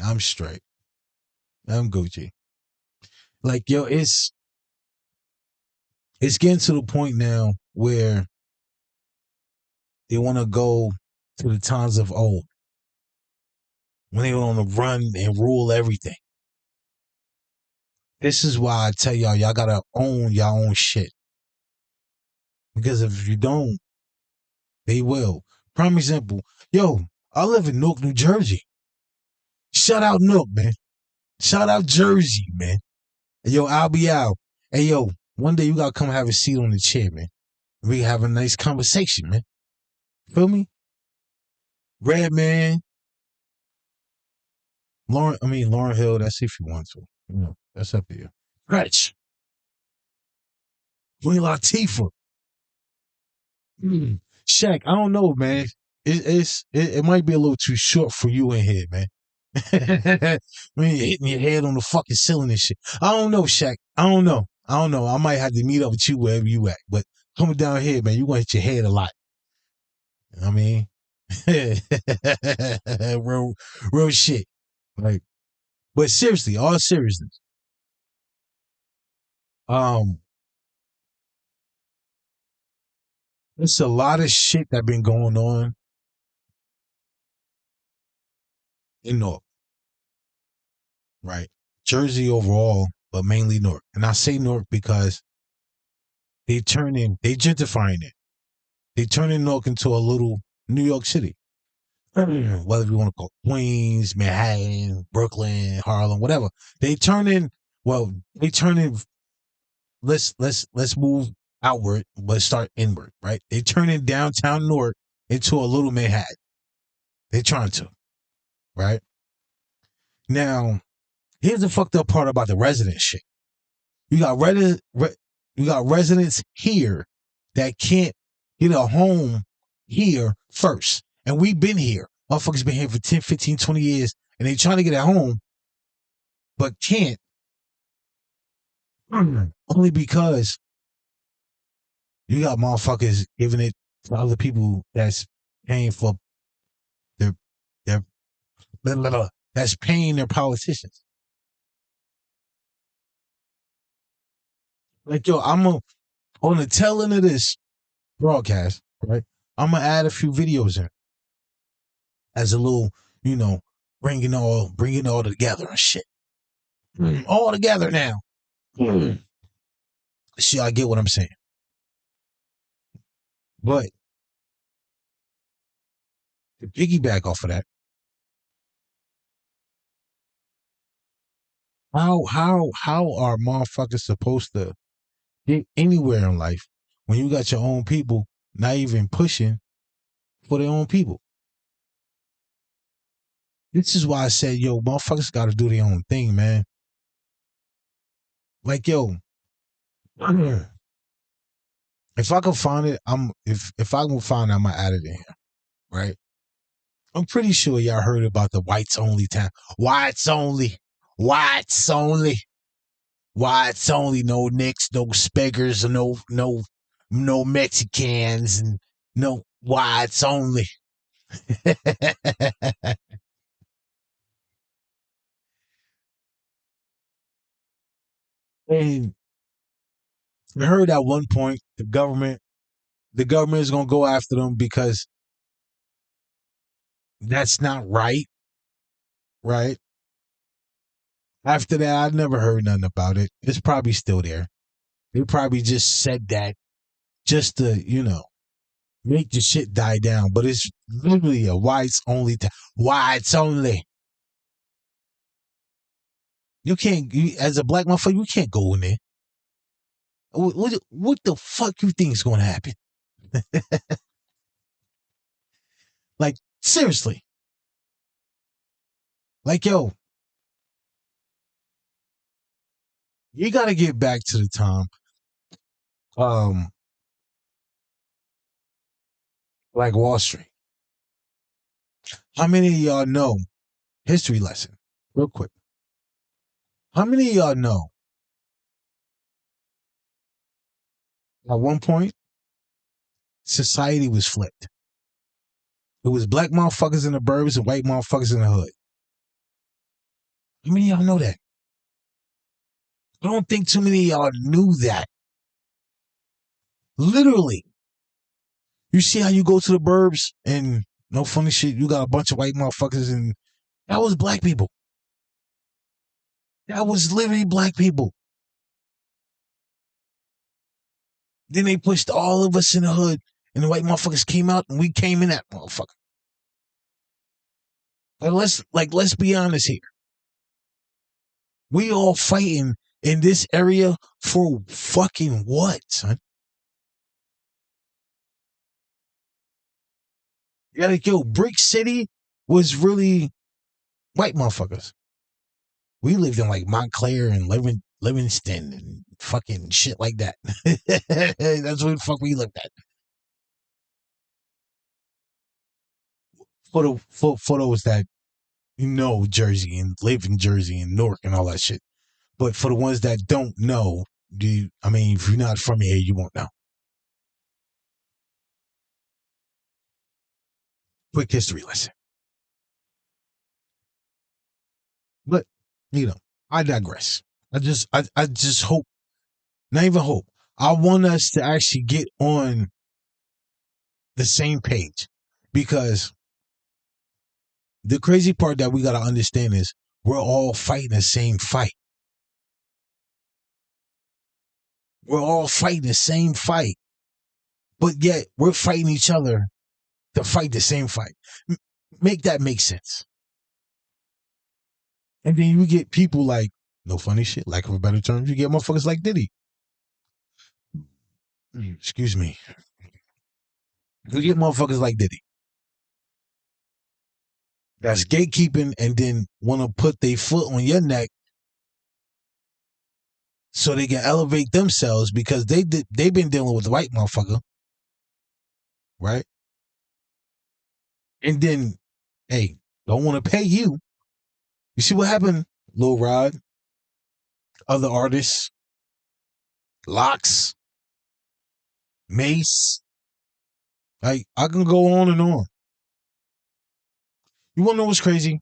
I'm Gucci. Like, yo, it's getting to the point now where they want to go to the times of old. When they were on the run and rule everything. This is why I tell y'all gotta own your own shit. Because if you don't, they will. Prime example, yo, I live in Newark, New Jersey. Shout out Newark, man. Shout out Jersey, man. Yo, I'll be out. Hey, yo, one day you gotta come have a seat on the chair, man. We can have a nice conversation, man. Feel me? Red man. Lauren Hill, that's if you want to. That's up to you. Stretch. Queen Latifah. Shaq, I don't know, man. It might be a little too short for you in here, man. When you're hitting your head on the fucking ceiling and shit. I don't know, Shaq. I don't know. I might have to meet up with you wherever you at. But coming down here, man, you're gonna hit your head a lot. I mean, real shit. Like, but seriously, all seriousness. There's a lot of shit that been going on in Newark, right? Jersey overall, but mainly Newark. And I say Newark because they gentrifying it. They turning Newark into a little New York City. Whether you want to call Queens, Manhattan, Brooklyn, Harlem, whatever. Let's move outward, but start inward, right? They turning downtown Newark into a little Manhattan. They trying to, right? Now, here's the fucked up part about the resident shit. You got residents here that can't get a home here first. And we've been here. Motherfuckers been here for 10, 15, 20 years. And they trying to get a home, but can't. Only because you got motherfuckers giving it to other people that's paying for their that's paying their politicians. Like, yo, on the tail end of this broadcast, right? I'm gonna add a few videos in as a little, bringing it all together and shit. all together now. See, I get what I'm saying. But to piggyback off of that, how are motherfuckers supposed to get anywhere in life when you got your own people not even pushing for their own people? This is why I said, yo, motherfuckers got to do their own thing, man. Like, yo, if I can find it, if I can find it, I'm gonna add it in here, right? I'm pretty sure y'all heard about the whites only town. Whites only. Whites only. Whites only. No Nicks, no Speggers, no Mexicans, and no whites only. And I heard at one point the government is gonna go after them because that's not right, right? After that, I never heard nothing about it. It's probably still there. They probably just said that just to, make the shit die down. But it's literally a whites only. Whites only. You can't, as a black motherfucker, you can't go in there. What the fuck you think is going to happen? Like, seriously. Like, yo, you got to get back to the time, like Wall Street. How many of y'all know, history lesson, real quick. How many of y'all know at one point, society was flipped? It was black motherfuckers in the burbs and white motherfuckers in the hood. How many of y'all know that? I don't think too many of y'all knew that. Literally. You see how you go to the burbs and no funny shit, you got a bunch of white motherfuckers and that was black people. That was literally black people. Then they pushed all of us in the hood and the white motherfuckers came out and we came in that motherfucker. Let's be honest here. We all fighting in this area for fucking what, son? Yeah, like, yo, Brick City was really white motherfuckers. We lived in like Montclair and Livingston and fucking shit like that. That's what the fuck we lived at. For those that Jersey and live in Jersey and Newark and all that shit. But for the ones that don't know, if you're not from here, you won't know. Quick history lesson. But, I digress. I just hope, not even hope, I want us to actually get on the same page. Because the crazy part that we got to understand is we're all fighting the same fight. We're all fighting the same fight. But yet we're fighting each other to fight the same fight. Make that make sense. And then you get people like, no funny shit, lack of a better term, you get motherfuckers like Diddy. Excuse me. You get motherfuckers like Diddy. That's gatekeeping and then want to put their foot on your neck so they can elevate themselves because they've been dealing with the white motherfucker. Right? And then, hey, don't want to pay you. You see what happened? Lil Rod, other artists, Locks, Mace. Like, I can go on and on. You want to know what's crazy?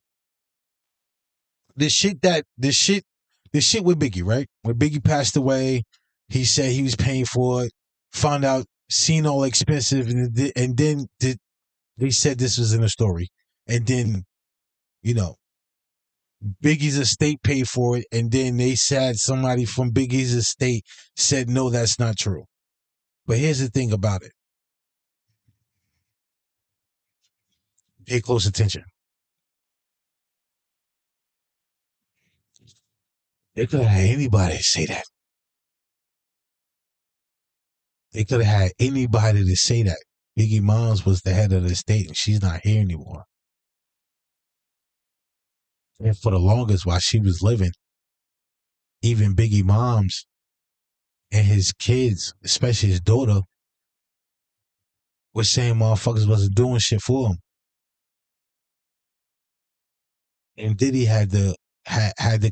This shit with Biggie, right? When Biggie passed away, he said he was paying for it. Found out, seen all expensive, and then they said this was in a story. And then, Biggie's estate paid for it, and then they said somebody from Biggie's estate said no, that's not true. But here's the thing about it. Pay close attention. They could have had anybody say that. They could have had anybody to say that. Biggie Moms was the head of the state, and she's not here anymore. And for the longest, while she was living, even Biggie Moms and his kids, especially his daughter, was saying motherfuckers wasn't doing shit for him. And Diddy had the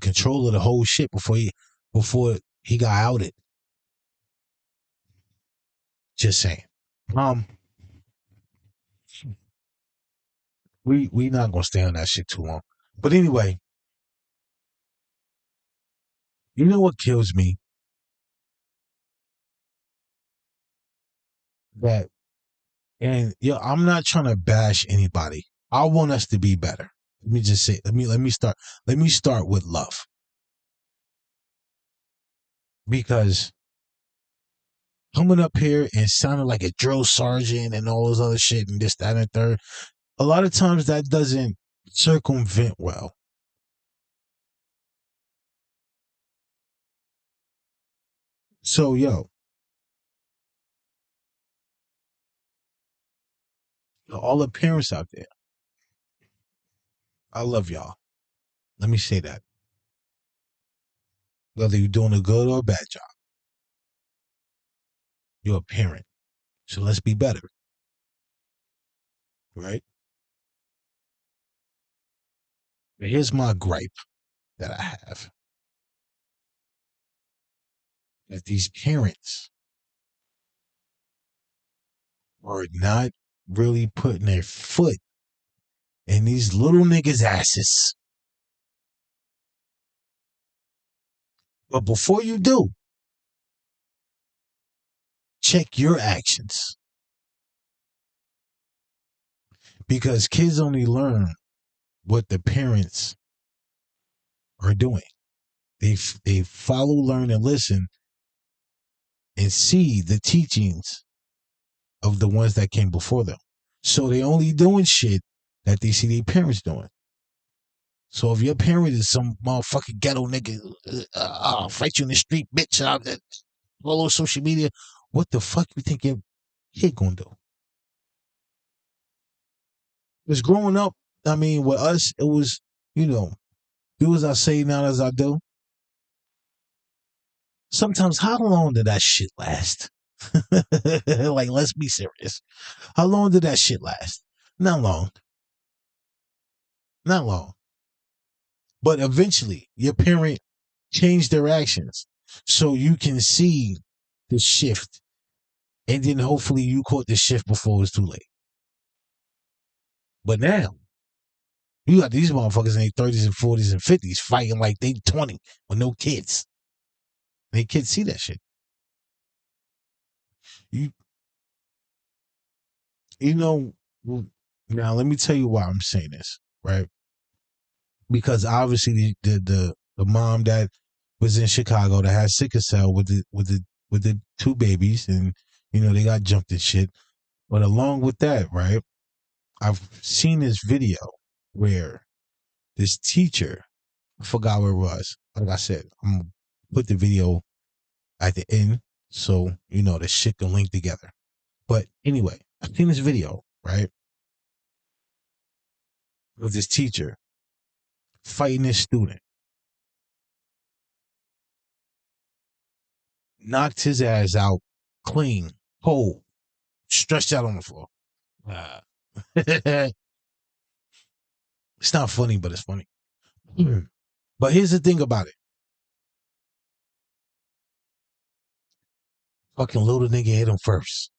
control of the whole shit before he got outed. Just saying. We not gonna stay on that shit too long. But anyway, you know what kills me? That and I'm not trying to bash anybody. I want us to be better. Let me just say, let me start with love. Because coming up here and sounding like a drill sergeant and all this other shit and this, that, and the third, a lot of times that doesn't circumvent well. So, all the parents out there, I love y'all. Let me say that. Whether you're doing a good or a bad job, you're a parent. So let's be better. Right? But here's my gripe that I have. That these parents are not really putting their foot in these little niggas' asses. But before you do, check your actions. Because kids only learn what the parents are doing. They follow, learn, and listen and see the teachings of the ones that came before them. So they only doing shit that they see their parents doing. So if your parent is some motherfucking ghetto nigga, I'll fight you in the street, bitch, all over social media, what the fuck you think your kid gonna do? Because growing up, I mean, with us, it was, do as I say, not as I do. Sometimes, how long did that shit last? Like, let's be serious. How long did that shit last? Not long. Not long. But eventually, your parent changed their actions so you can see the shift. And then hopefully you caught the shift before it's too late. But now, you got these motherfuckers in their 30s and 40s and 50s fighting like they 20 with no kids. They kids see that shit. Now let me tell you why I'm saying this, right? Because obviously the mom that was in Chicago that had sickle cell with the two babies, and they got jumped and shit. But along with that, right, I've seen this video where this teacher, I forgot where it was. Like I said, I'm gonna put the video at the end so the shit can link together. But anyway, I've seen this video, right, of this teacher fighting this student, knocked his ass out clean, whole, stretched out on the floor. It's not funny, but it's funny. But here's the thing about it. Fucking little nigga hit him first.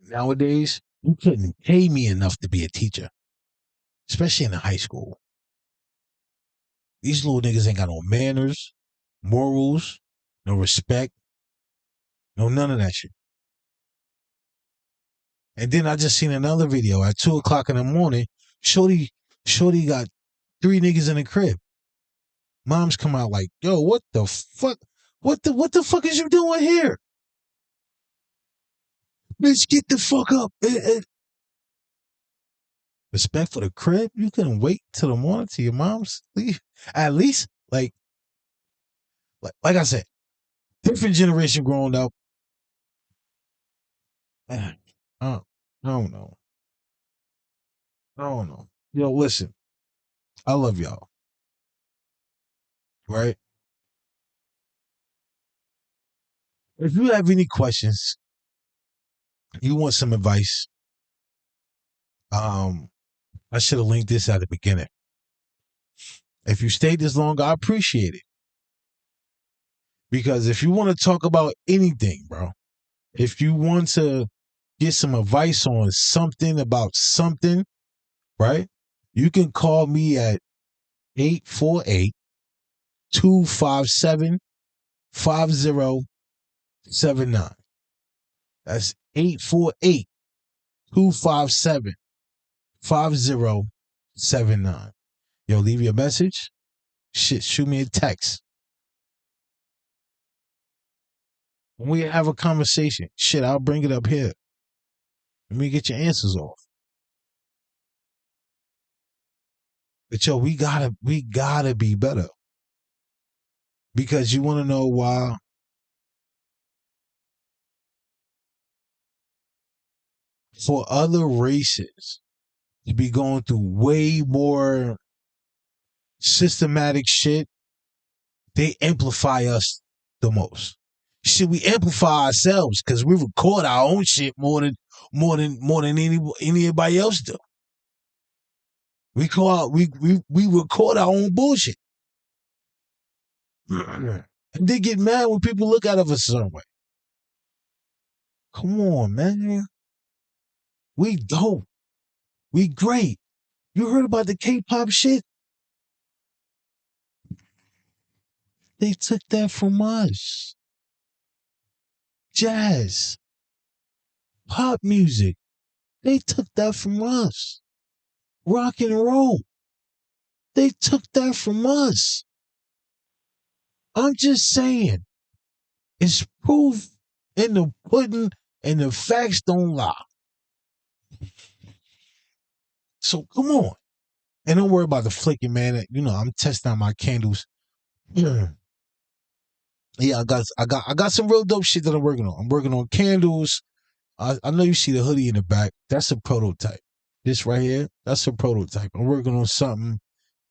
Nowadays, you couldn't pay me enough to be a teacher, especially in high school. These little niggas ain't got no manners, morals, no respect, no none of that shit. And then I just seen another video at 2:00 in the morning. Shorty got 3 niggas in the crib. Moms come out like, yo, what the fuck? What the fuck is you doing here? Bitch, get the fuck up. Respect for the crib? You couldn't wait till the morning till your mom's leave? At least, like I said, different generation growing up. I don't know. I don't know. Yo, listen, I love y'all. Right? If you have any questions, you want some advice, I should have linked this at the beginning. If you stayed this long, I appreciate it. Because if you want to talk about anything, bro, if you want to get some advice on something about something, right? You can call me at 848-257-5079. That's 848-257-5079. Yo, leave your message. Shit, shoot me a text. When we have a conversation, shit, I'll bring it up here. Let me get your answers off. But yo, we gotta be better. Because you want to know why? For other races to be going through way more systematic shit, they amplify us the most. Shit, we amplify ourselves because we record our own shit more than anybody else do. We record our own bullshit. And they get mad when people look at us a certain way. Come on, man. We dope. We great. You heard about the K-pop shit? They took that from us. Jazz. Pop music. They took that from us. Rock and roll. They took that from us. I'm just saying. It's proof in the pudding and the facts don't lie. So come on. And don't worry about the flicking, man. You know, I'm testing out my candles. Yeah, I got some real dope shit that I'm working on. I'm working on candles. I know you see the hoodie in the back. That's a prototype. This right here, that's a prototype. I'm working on something.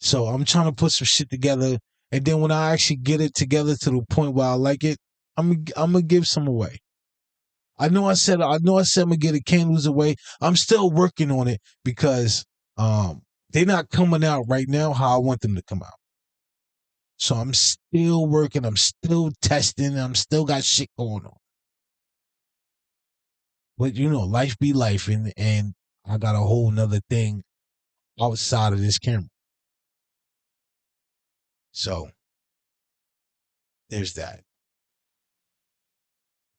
So I'm trying to put some shit together. And then when I actually get it together to the point where I like it, I'm gonna give some away. I know I said I'm gonna get the candles away. I'm still working on it because they're not coming out right now how I want them to come out. So I'm still working. I'm still testing. I'm still got shit going on. But you know, life be life, and I got a whole nother thing outside of this camera. So there's that.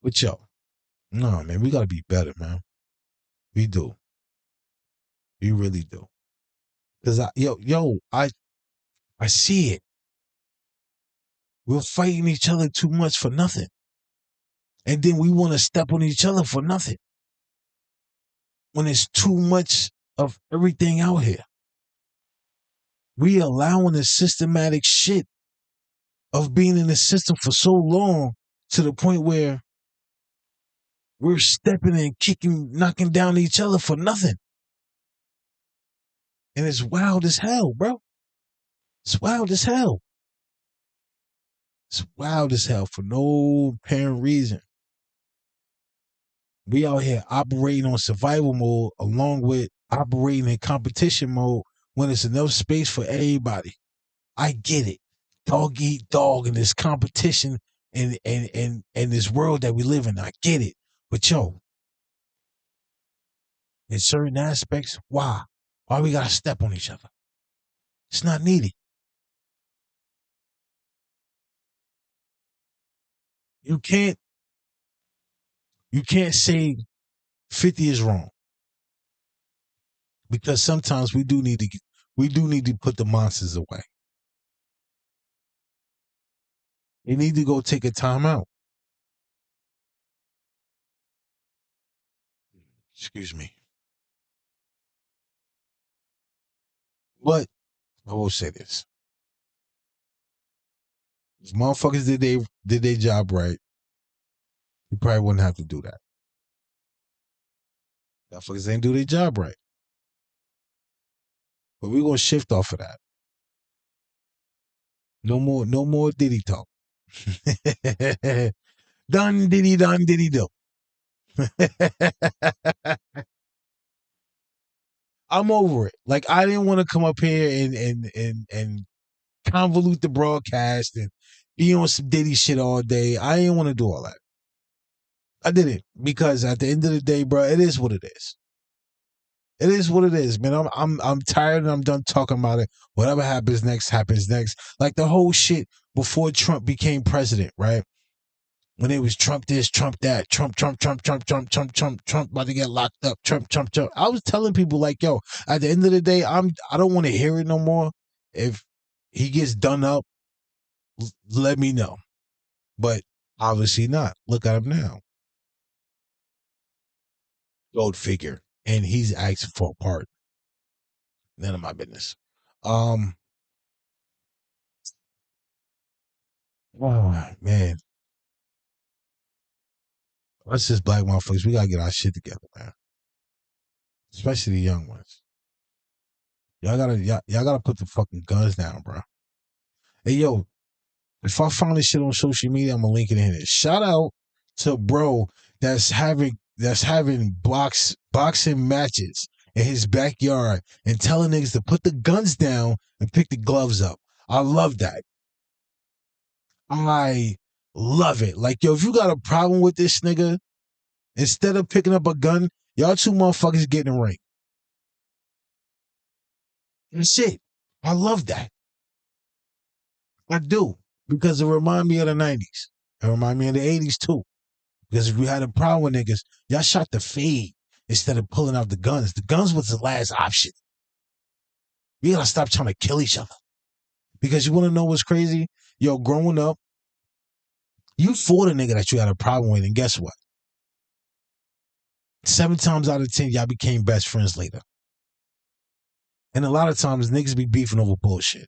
But yo, no man, we gotta be better, man. We do. We really do. Cause I see it. We're fighting each other too much for nothing. And then we want to step on each other for nothing. When it's too much of everything out here. We allowing the systematic shit of being in the system for so long to the point where we're stepping and kicking, knocking down each other for nothing. And it's wild as hell, bro. It's wild as hell. It's wild as hell for no apparent reason. We out here operating on survival mode along with operating in competition mode when there's enough space for everybody. I get it. Dog eat dog in this competition and this world that we live in. I get it. But yo, in certain aspects, why? Why we gotta step on each other? It's not needed. You can't say 50 is wrong. because sometimes we do need to put the monsters away. You need to go take a time out. Excuse me. But I will say this. If motherfuckers did their job right, you probably wouldn't have to do that. Motherfuckers ain't do their job right. But we're gonna shift off of that. No more Diddy talk. Done Diddy do. I'm over it. Like, I didn't want to come up here and convolute the broadcast and be on some Diddy shit all day. I didn't want to do all that. I did it because at the end of the day, bro, it is what it is. It is what it is, man. I'm tired and I'm done talking about it. Whatever happens next happens next. Like the whole shit before Trump became president, right? When it was Trump this, Trump that, Trump about to get locked up, Trump. I was telling people like, yo, at the end of the day, I don't want to hear it no more. If he gets done up, let me know. But obviously not. Look at him now. Gold figure. And he's asking for a pardon. None of my business. Oh man. Us as black motherfuckers, we gotta get our shit together, man. Especially the young ones. Y'all gotta put the fucking guns down, bro. Hey yo, if I find this shit on social media, I'm gonna link it in here. Shout out to bro that's having boxing matches in his backyard and telling niggas to put the guns down and pick the gloves up. I love that. I love it. Like, yo, if you got a problem with this nigga, instead of picking up a gun, y'all two motherfuckers get in the ring. That's it. I love that. I do. Because it remind me of the 90s. It remind me of the 80s too. Because if you had a problem with niggas, y'all shot the fade instead of pulling out the guns. The guns was the last option. We gotta stop trying to kill each other. Because you wanna know what's crazy? Yo, growing up, you fought a nigga that you had a problem with, and guess what? 7 times out of 10, y'all became best friends later. And a lot of times niggas be beefing over bullshit.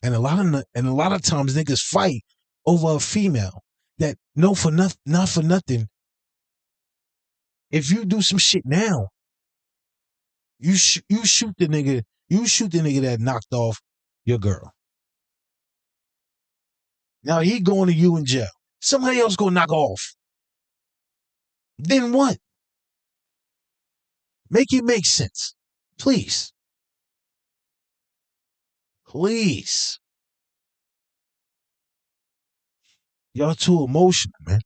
And a lot of times niggas fight over a female that not for nothing. If you do some shit now, you shoot the nigga that knocked off your girl. Now he going to you in jail. Somebody else gonna knock off. Then what? Make it make sense. Please. Please. Y'all too emotional, man.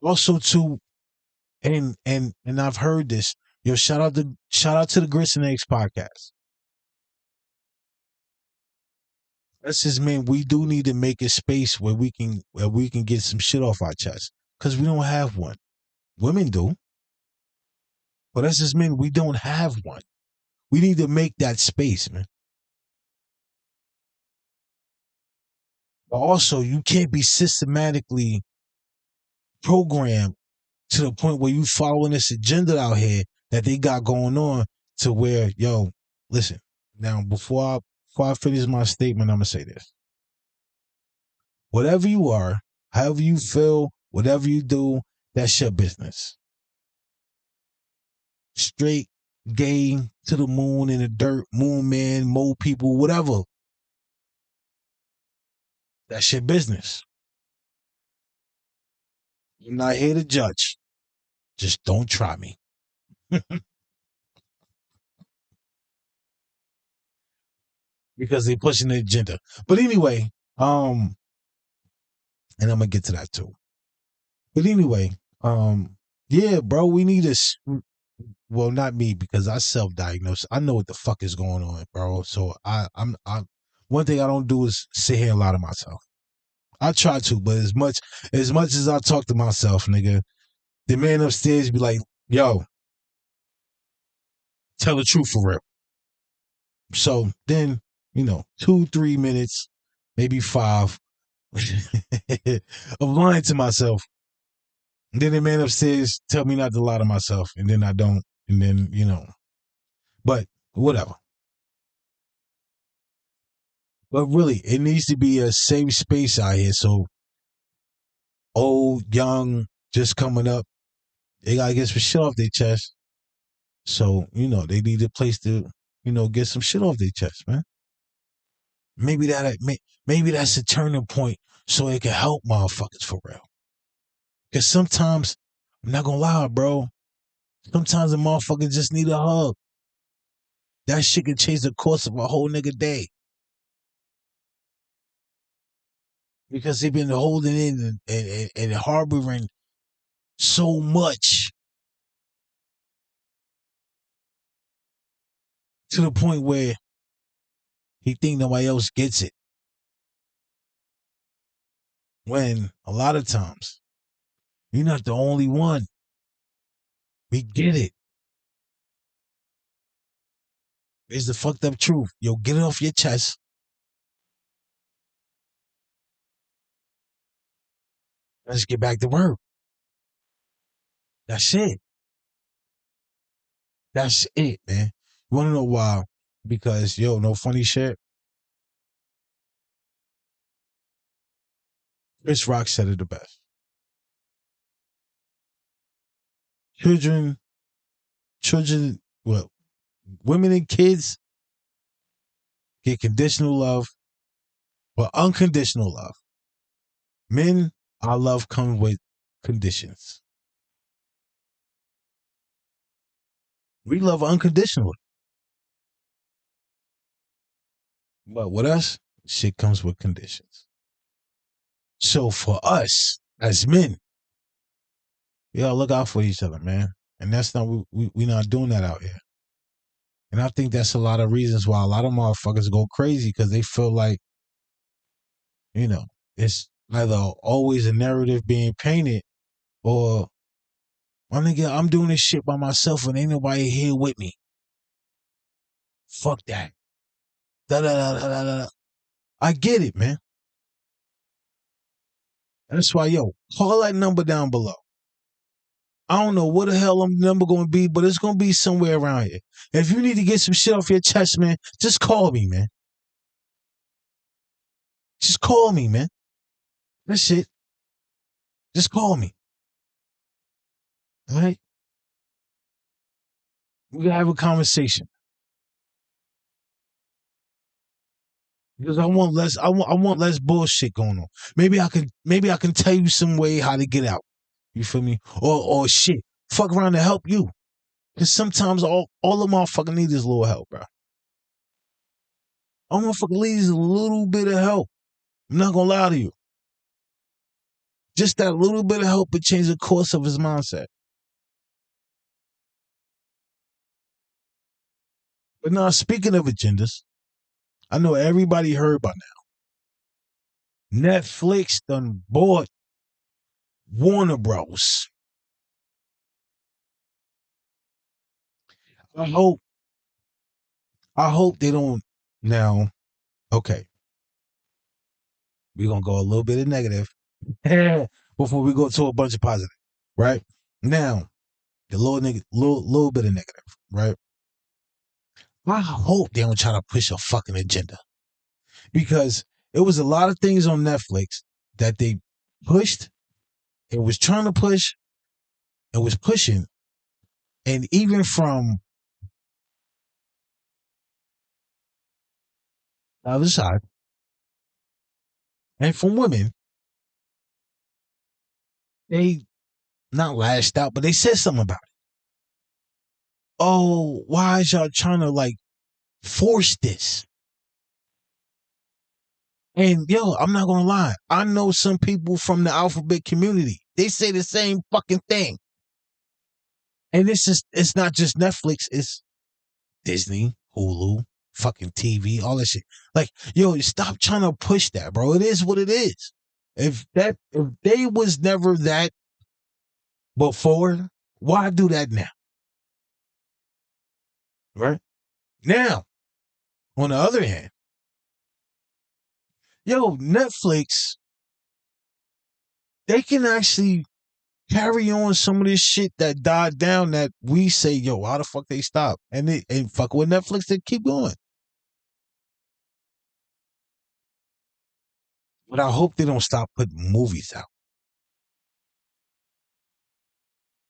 Also too, and I've heard this. Yo, shout out to the Grits and Eggs podcast. That's just mean we do need to make a space where we can get some shit off our chest. Cause we don't have one. Women do. But that's just mean we don't have one. We need to make that space, man. But also, you can't be systematically programmed to the point where you following this agenda out here that they got going on to where, yo, listen. Now, before I finish my statement, I'm gonna say this. Whatever you are, however you feel, whatever you do, that's your business. Straight, gay, to the moon, in the dirt, moon man, mole people, whatever. That's your business. I'm not here to judge. Just don't try me. Because they're pushing the agenda. But anyway, and I'm gonna get to that too. But anyway, yeah, bro, we need this. Well, not me, because I self-diagnose. I know what the fuck is going on, bro. So I'm one thing I don't do is sit here and lie to myself. I try to, but as much as I talk to myself, nigga, the man upstairs be like, yo, tell the truth for real. So then, 2-3 minutes, maybe 5 of lying to myself. And then the man upstairs tell me not to lie to myself, and then I don't, and then but whatever. But really, it needs to be a safe space out here. So old, young, just coming up, they gotta get some shit off their chest. So they need a place to get some shit off their chest, man. Maybe that's a turning point, so it can help motherfuckers for real. Because sometimes, I'm not gonna lie, bro. Sometimes a motherfucker just need a hug. That shit can change the course of a whole nigga day. Because they've been holding in and harboring so much to the point where he think nobody else gets it. When a lot of times, you're not the only one. We get it. It's the fucked up truth. Yo, get it off your chest. Let's get back to work. That's it. That's it, man. You want to know why? Because, no funny shit. Chris Rock said it the best. Children, well, women and kids get conditional love, but unconditional love. Men, our love comes with conditions. We love unconditionally. But with us, shit comes with conditions. So for us as men, we gotta look out for each other, man. And that's not we not doing that out here. And I think that's a lot of reasons why a lot of motherfuckers go crazy, because they feel like, it's either always a narrative being painted, or my nigga, I'm doing this shit by myself and ain't nobody here with me. Fuck that. Da da da da da da. I get it, man. That's why, call that number down below. I don't know what the hell the number going to be, but it's going to be somewhere around here. If you need to get some shit off your chest, man, just call me, man. Just call me, man. That's it. Just call me. All right? We got to have a conversation. Because I want less bullshit going on. Maybe I can tell you some way how to get out. You feel me? Or shit. Fuck around to help you. Because sometimes all the motherfucker need is a little help, bro. All motherfucker needs is a little bit of help. I'm not gonna lie to you. Just that little bit of help would change the course of his mindset. But now, speaking of agendas, I know everybody heard by now. Netflix done bought Warner Bros. I hope they don't now. Okay. We're gonna go a little bit of negative before we go to a bunch of positive. Right? Now, the little bit of negative, right? I hope they don't try to push a fucking agenda. Because it was a lot of things on Netflix that they pushed, it was trying to push, it was pushing, and even from the other side, and from women, they not lashed out, but they said something about it. Oh, why is y'all trying to force this? And I'm not gonna lie, I know some people from the alphabet community. They say the same fucking thing. And it's not just Netflix, it's Disney, Hulu, fucking TV, all that shit. Stop trying to push that, bro. It is what it is. If they was never that before, Why do that now? Right? Now, on the other hand, Netflix, they can actually carry on some of this shit that died down that we say, how the fuck they stop? And fuck with Netflix, they keep going. But I hope they don't stop putting movies out.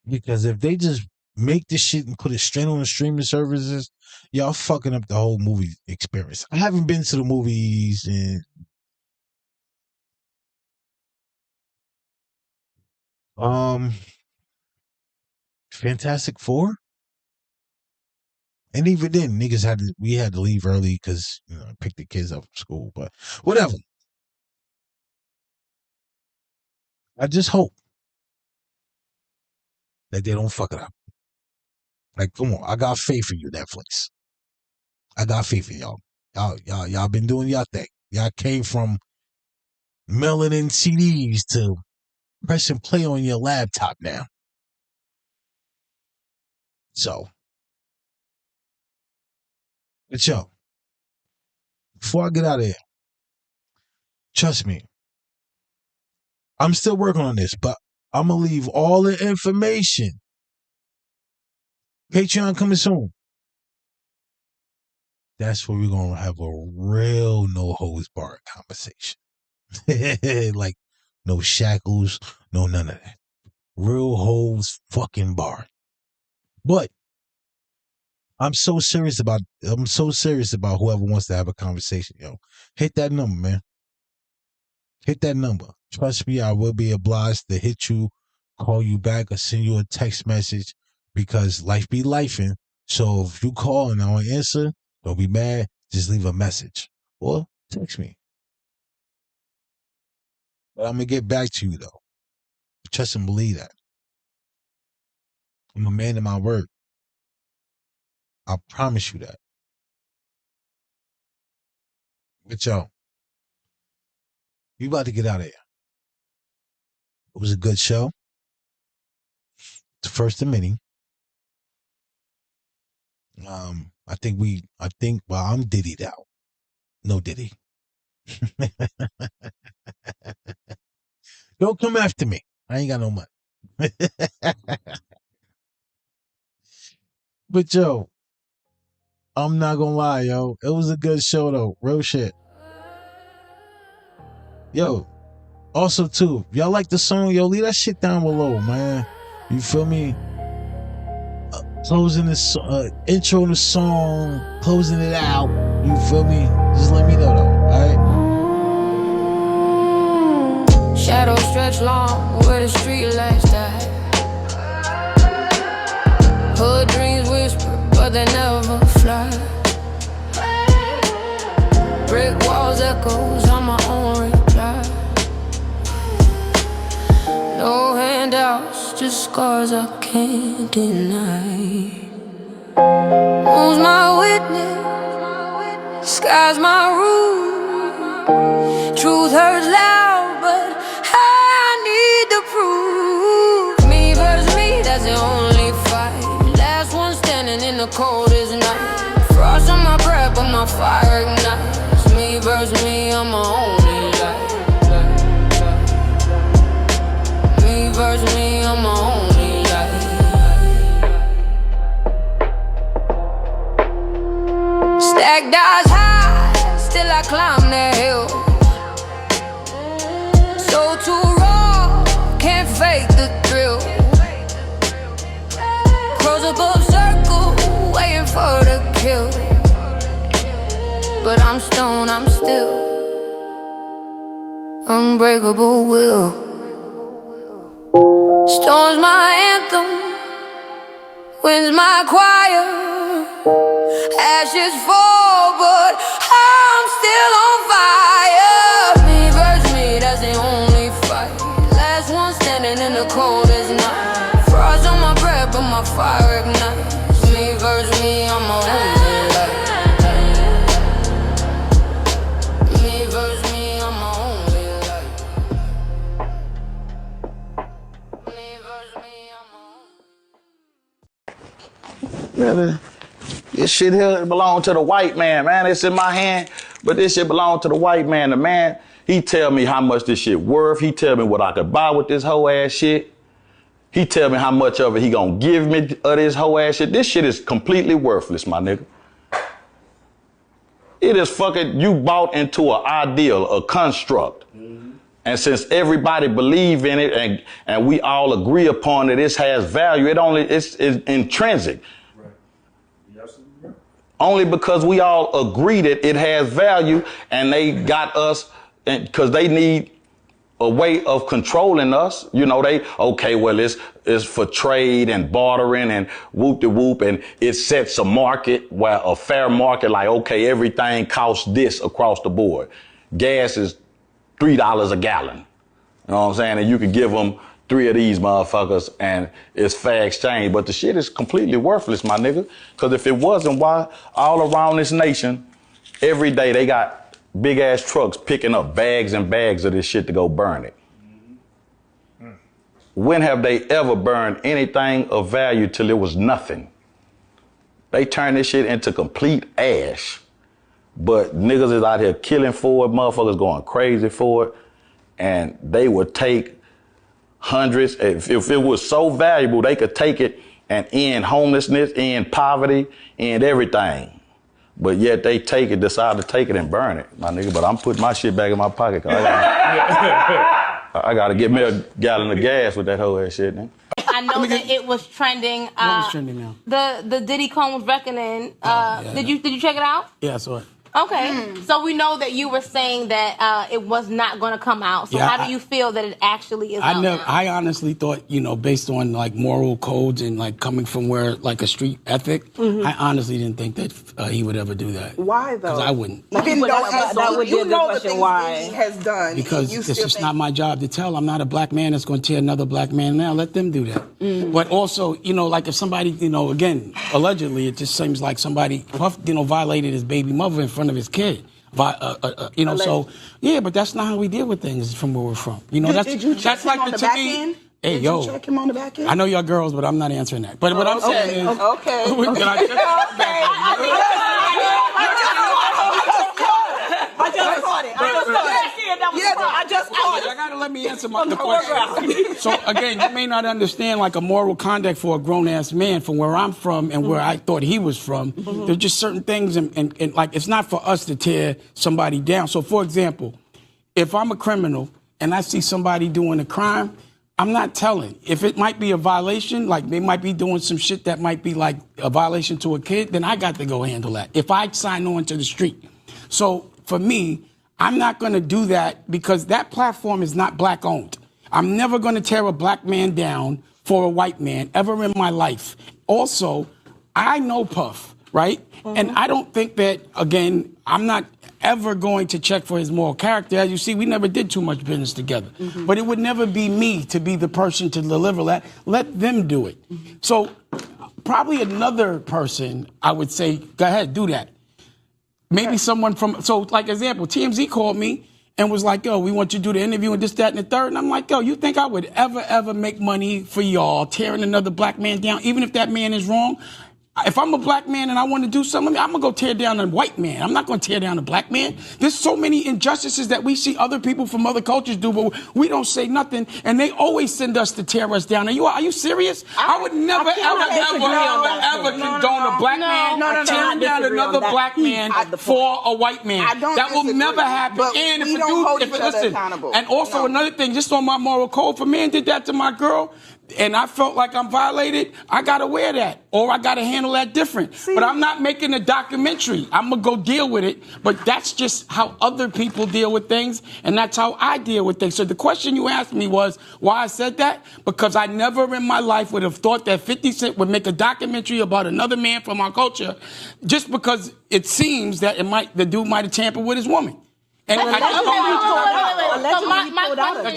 Because if they just make this shit and put it straight on the streaming services, y'all fucking up the whole movie experience. I haven't been to the movies in Fantastic Four. And even then, we had to leave early because pick the kids up from school. But whatever. I just hope that they don't fuck it up. Like, come on, I got faith in you, Netflix. I got faith in y'all. Y'all been doing y'all thing. Y'all came from mailing in CDs to press and play on your laptop now. So, but before I get out of here, trust me, I'm still working on this, but I'm going to leave all the information. Patreon coming soon. That's where we're going to have a real no-holds-barred conversation. Like, no shackles, no none of that. Real holds fucking barred. But I'm so serious about whoever wants to have a conversation, Hit that number, man. Hit that number. Trust me, I will be obliged to hit you, call you back, or send you a text message because life be lifing. So if you call and I don't answer, don't be mad. Just leave a message or text me. But I'm going to get back to you, though. Trust and believe that. I'm a man of my word. I promise you that. But we about to get out of here. It was a good show. It's the first of many. I'm Diddy'd out. No Diddy. Don't come after me. I ain't got no money. But I'm not gonna lie, It was a good show though. Real shit. Also too, if y'all like the song, leave that shit down below, man. You feel me? Closing this intro the song, closing it out. You feel me? Just let me know though, alright? Shadows stretch long where the street lights die. Hood dreams whisper, but they never fly. Brick walls echoes on my own reply. No handouts, just scars I can't deny. Moon's my witness, sky's my roof. Truth hurts loud, but I need the proof. Me versus me, that's the only fight. Last one standing in the coldest night. Frost on my breath, but my fire ignites. Me versus me, I'm my only light. Me versus me, I'm my only light. Stacked eyes high, still I climb the hill. So too raw, can't fake the thrill. Crows above circle, waiting for the kill. But I'm stoned, I'm still unbreakable will. Storm's my anthem, wind's my choir. Ashes fall, but I'm still on fire. Me versus me, that's the only fight. Last one standing in the coldest night. Frost on my breath, but my fire ignites. Me versus me, I'm my only light. Me versus me, I'm my only light. Me versus me, I'm my only light. This shit here belong to the white man, man. It's in my hand, but this shit belong to the white man. The man, he tell me how much this shit worth. He tell me what I could buy with this whole ass shit. He tell me how much of it he gonna give me of this whole ass shit. This shit is completely worthless, my nigga. It is fucking, you bought into an ideal, a construct. And since everybody believe in it and we all agree upon it, it has value, it's intrinsic. Right. Yes. Only because we all agree that it has value and they got us, because they need a way of controlling us. You know, it's for trade and bartering and whoop-de-whoop, and it sets a market where a fair market, like, okay, everything costs this across the board. Gas is $3 a gallon. You know what I'm saying? And you could give them 3 of these motherfuckers and it's fair exchange. But the shit is completely worthless, my nigga. Because if it wasn't, why all around this nation, every day they got big ass trucks picking up bags and bags of this shit to go burn it. When have they ever burned anything of value till it was nothing? They turned this shit into complete ash. But niggas is out here killing for it, motherfuckers going crazy for it, and they would take hundreds. If it was so valuable, they could take it and end homelessness, end poverty, end everything. But yet they decide to take it and burn it, my nigga. But I'm putting my shit back in my pocket, cause I gotta get me a gallon of gas with that whole ass shit, man. I know that it was trending. What was trending now? The Diddy Combs Reckoning. Yeah, did you check it out? Yeah, I saw it. Okay, so we know that you were saying that it was not going to come out. So how do you feel that it actually is out now? I honestly thought, based on like moral codes and like coming from where like a street ethic, I honestly didn't think that he would ever do that. Why though? Because I wouldn't. That would be a good question. Why? He has done because it's just not my job to tell. I'm not a black man that's going to tear another black man down. Let them do that. But also, like if somebody, again, allegedly, it just seems like somebody, violated his baby mother in front of his kid. So yeah, but that's not how we deal with things from where we're from. Did you check him on the back end? Hey, Did you check him on the back end? I know y'all girls, but I'm not answering that. But what I'm saying is, okay. I just caught it. I gotta let me answer the question. So again, you may not understand like a moral conduct for a grown ass man from where I'm from and where I thought he was from. There's just certain things and like it's not for us to tear somebody down. So for example, if I'm a criminal and I see somebody doing a crime, I'm not telling. If it might be a violation, like they might be doing some shit that might be like a violation to a kid, then I got to go handle that. If I sign on to the street. So for me, I'm not going to do that because that platform is not black owned. I'm never going to tear a black man down for a white man ever in my life. Also, I know Puff, right? And I don't think that, again, I'm not ever going to check for his moral character. As you see, we never did too much business together. But it would never be me to be the person to deliver that. Let them do it. So probably another person, I would say, go ahead, do that. Maybe someone from, so like example, TMZ called me and was like, yo, we want you to do the interview and this, that, and the third. And I'm like, yo, you think I would ever make money for y'all tearing another black man down, even if that man is wrong? If I'm a black man and I want to do something, I'm going to go tear down a white man. I'm not going to tear down a black man. There's so many injustices that we see other people from other cultures do, but we don't say nothing. And they always send us to tear us down. Are you serious? I would never, ever condone a black man tearing down another black man for a white man. That will never happen. And if a dude, listen, and also another thing, just on my moral code, if a man did that to my girl, and I felt like I'm violated, I gotta wear that, or I gotta handle that different. But I'm not making a documentary. I'm gonna go deal with it, but that's just how other people deal with things, and that's how I deal with things. So the question you asked me was why I said that? Because I never in my life would have thought that 50 Cent would make a documentary about another man from our culture, just because it seems that the dude might have tampered with his woman. And that's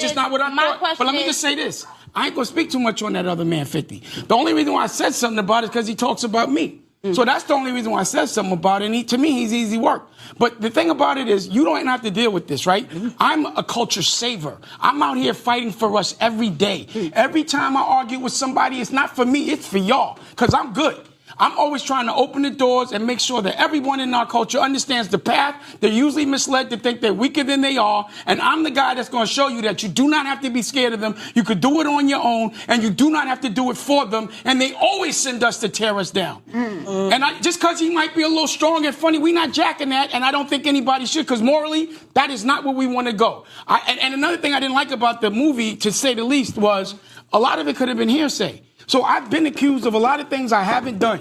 just not what I thought. But let me just say this. I ain't gonna speak too much on that other man, 50. The only reason why I said something about it is because he talks about me. So that's the only reason why I said something about it. And to me, he's easy work. But the thing about it is, you don't have to deal with this, right? I'm a culture saver. I'm out here fighting for us every day. Every time I argue with somebody, it's not for me, it's for y'all. Because I'm good. I'm always trying to open the doors and make sure that everyone in our culture understands the path. They're usually misled to think they're weaker than they are. And I'm the guy that's going to show you that you do not have to be scared of them. You could do it on your own, and you do not have to do it for them. And they always send us to tear us down. And just because he might be a little strong and funny, we're not jacking that, and I don't think anybody should, because morally, that is not where we want to go. And another thing I didn't like about the movie, to say the least, was a lot of it could have been hearsay. So I've been accused of a lot of things I haven't done.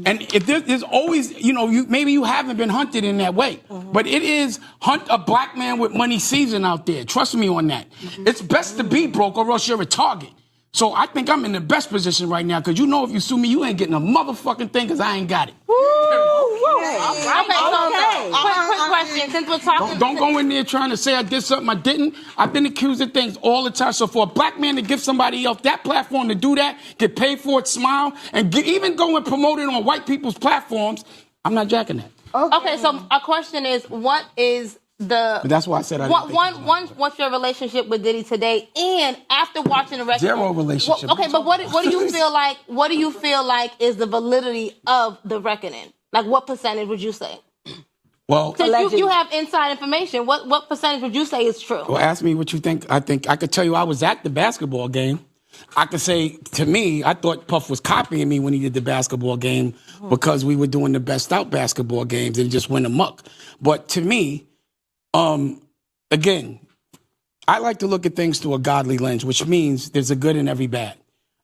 And if there's always, maybe you haven't been hunted in that way. But it is hunt a black man with money season out there. Trust me on that. It's best to be broke or else you're a target. So I think I'm in the best position right now, because if you sue me, you ain't getting a motherfucking thing, because I ain't got it. Quick question. Since we're talking, don't go in there trying to say I did something I didn't. I've been accused of things all the time. So for a black man to give somebody else that platform to do that, get paid for it, smile, and even go and promote it on white people's platforms, I'm not jacking that. Okay, so our question is, what is But that's why I said what's your relationship with Diddy today? And after watching the record, zero relationship. But what do you feel like? What do you feel like is the validity of the reckoning? Like, what percentage would you say? Well, since you have inside information, what percentage would you say is true? Well, ask me what you think. I think I could tell you I was at the basketball game. I could say, to me, I thought Puff was copying me when he did the basketball game because we were doing the best out basketball games and just went amok. But to me, again, I like to look at things through a godly lens, which means there's a good in every bad,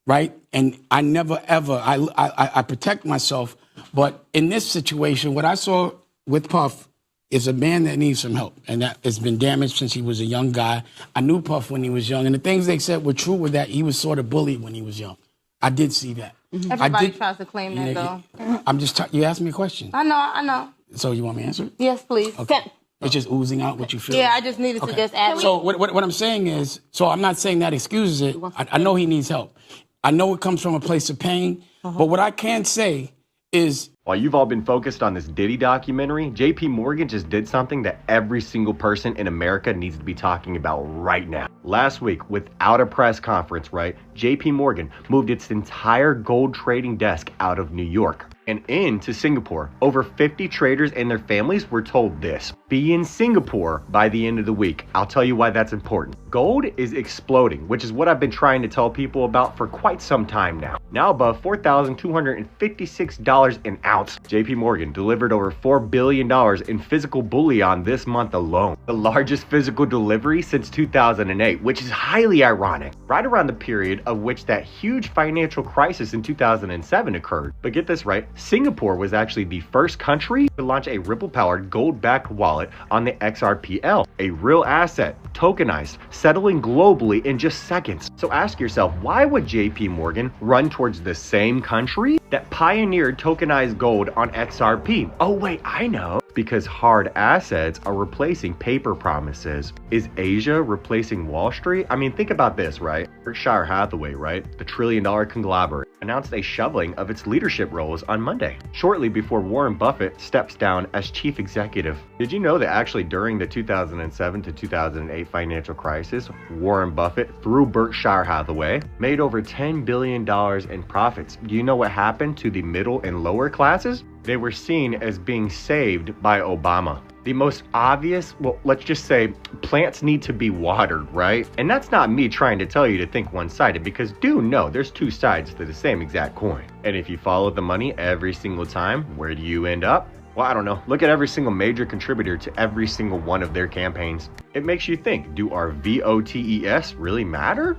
right? And I never, ever, I protect myself. But in this situation, what I saw with Puff is a man that needs some help. And that has been damaged since he was a young guy. I knew Puff when he was young. And the things they said were true with that. He was sort of bullied when he was young. I did see that. Everybody tries to claim that, though. I'm just, you asked me a question. I know. So you want me to answer it? Yes, please. Okay. It's just oozing out what you feel. Yeah, I just needed to just add. So what I'm saying is, so I'm not saying that excuses it. I know he needs help. I know it comes from a place of pain. But what I can say is, while you've all been focused on this Diddy documentary, JP Morgan just did something that every single person in America needs to be talking about right now. Last week, without a press conference, right, JP Morgan moved its entire gold trading desk out of New York and into Singapore. Over 50 traders and their families were told this: be in Singapore by the end of the week. I'll tell you why that's important. Gold is exploding, which is what I've been trying to tell people about for quite some time now. Now above $4,256 an ounce. JP Morgan delivered over $4 billion in physical bullion this month alone. The largest physical delivery since 2008, which is highly ironic, right around the period of which that huge financial crisis in 2007 occurred. But get this right, Singapore was actually the first country to launch a Ripple-powered gold-backed wallet on the XRPL, a real asset, tokenized, settling globally in just seconds. So ask yourself, why would JP Morgan run towards the same country that pioneered tokenized gold on XRP? Oh wait, I know. Because hard assets are replacing paper promises. Is Asia replacing Wall Street? I mean, think about this, right? Berkshire Hathaway, right? The trillion-dollar conglomerate announced a shoveling of its leadership roles on Monday, shortly before Warren Buffett steps down as chief executive. Did you know that actually during the 2007 to 2008 financial crisis, Warren Buffett, through Berkshire Hathaway, made over $10 billion in profits? Do you know what happened to the middle and lower classes? They were seen as being saved by Obama. The most obvious, well, let's just say plants need to be watered, right? And that's not me trying to tell you to think one-sided, because do know there's two sides to the same exact coin. And if you follow the money every single time, where do you end up? Well, I don't know. Look at every single major contributor to every single one of their campaigns. It makes you think, do our VOTES really matter?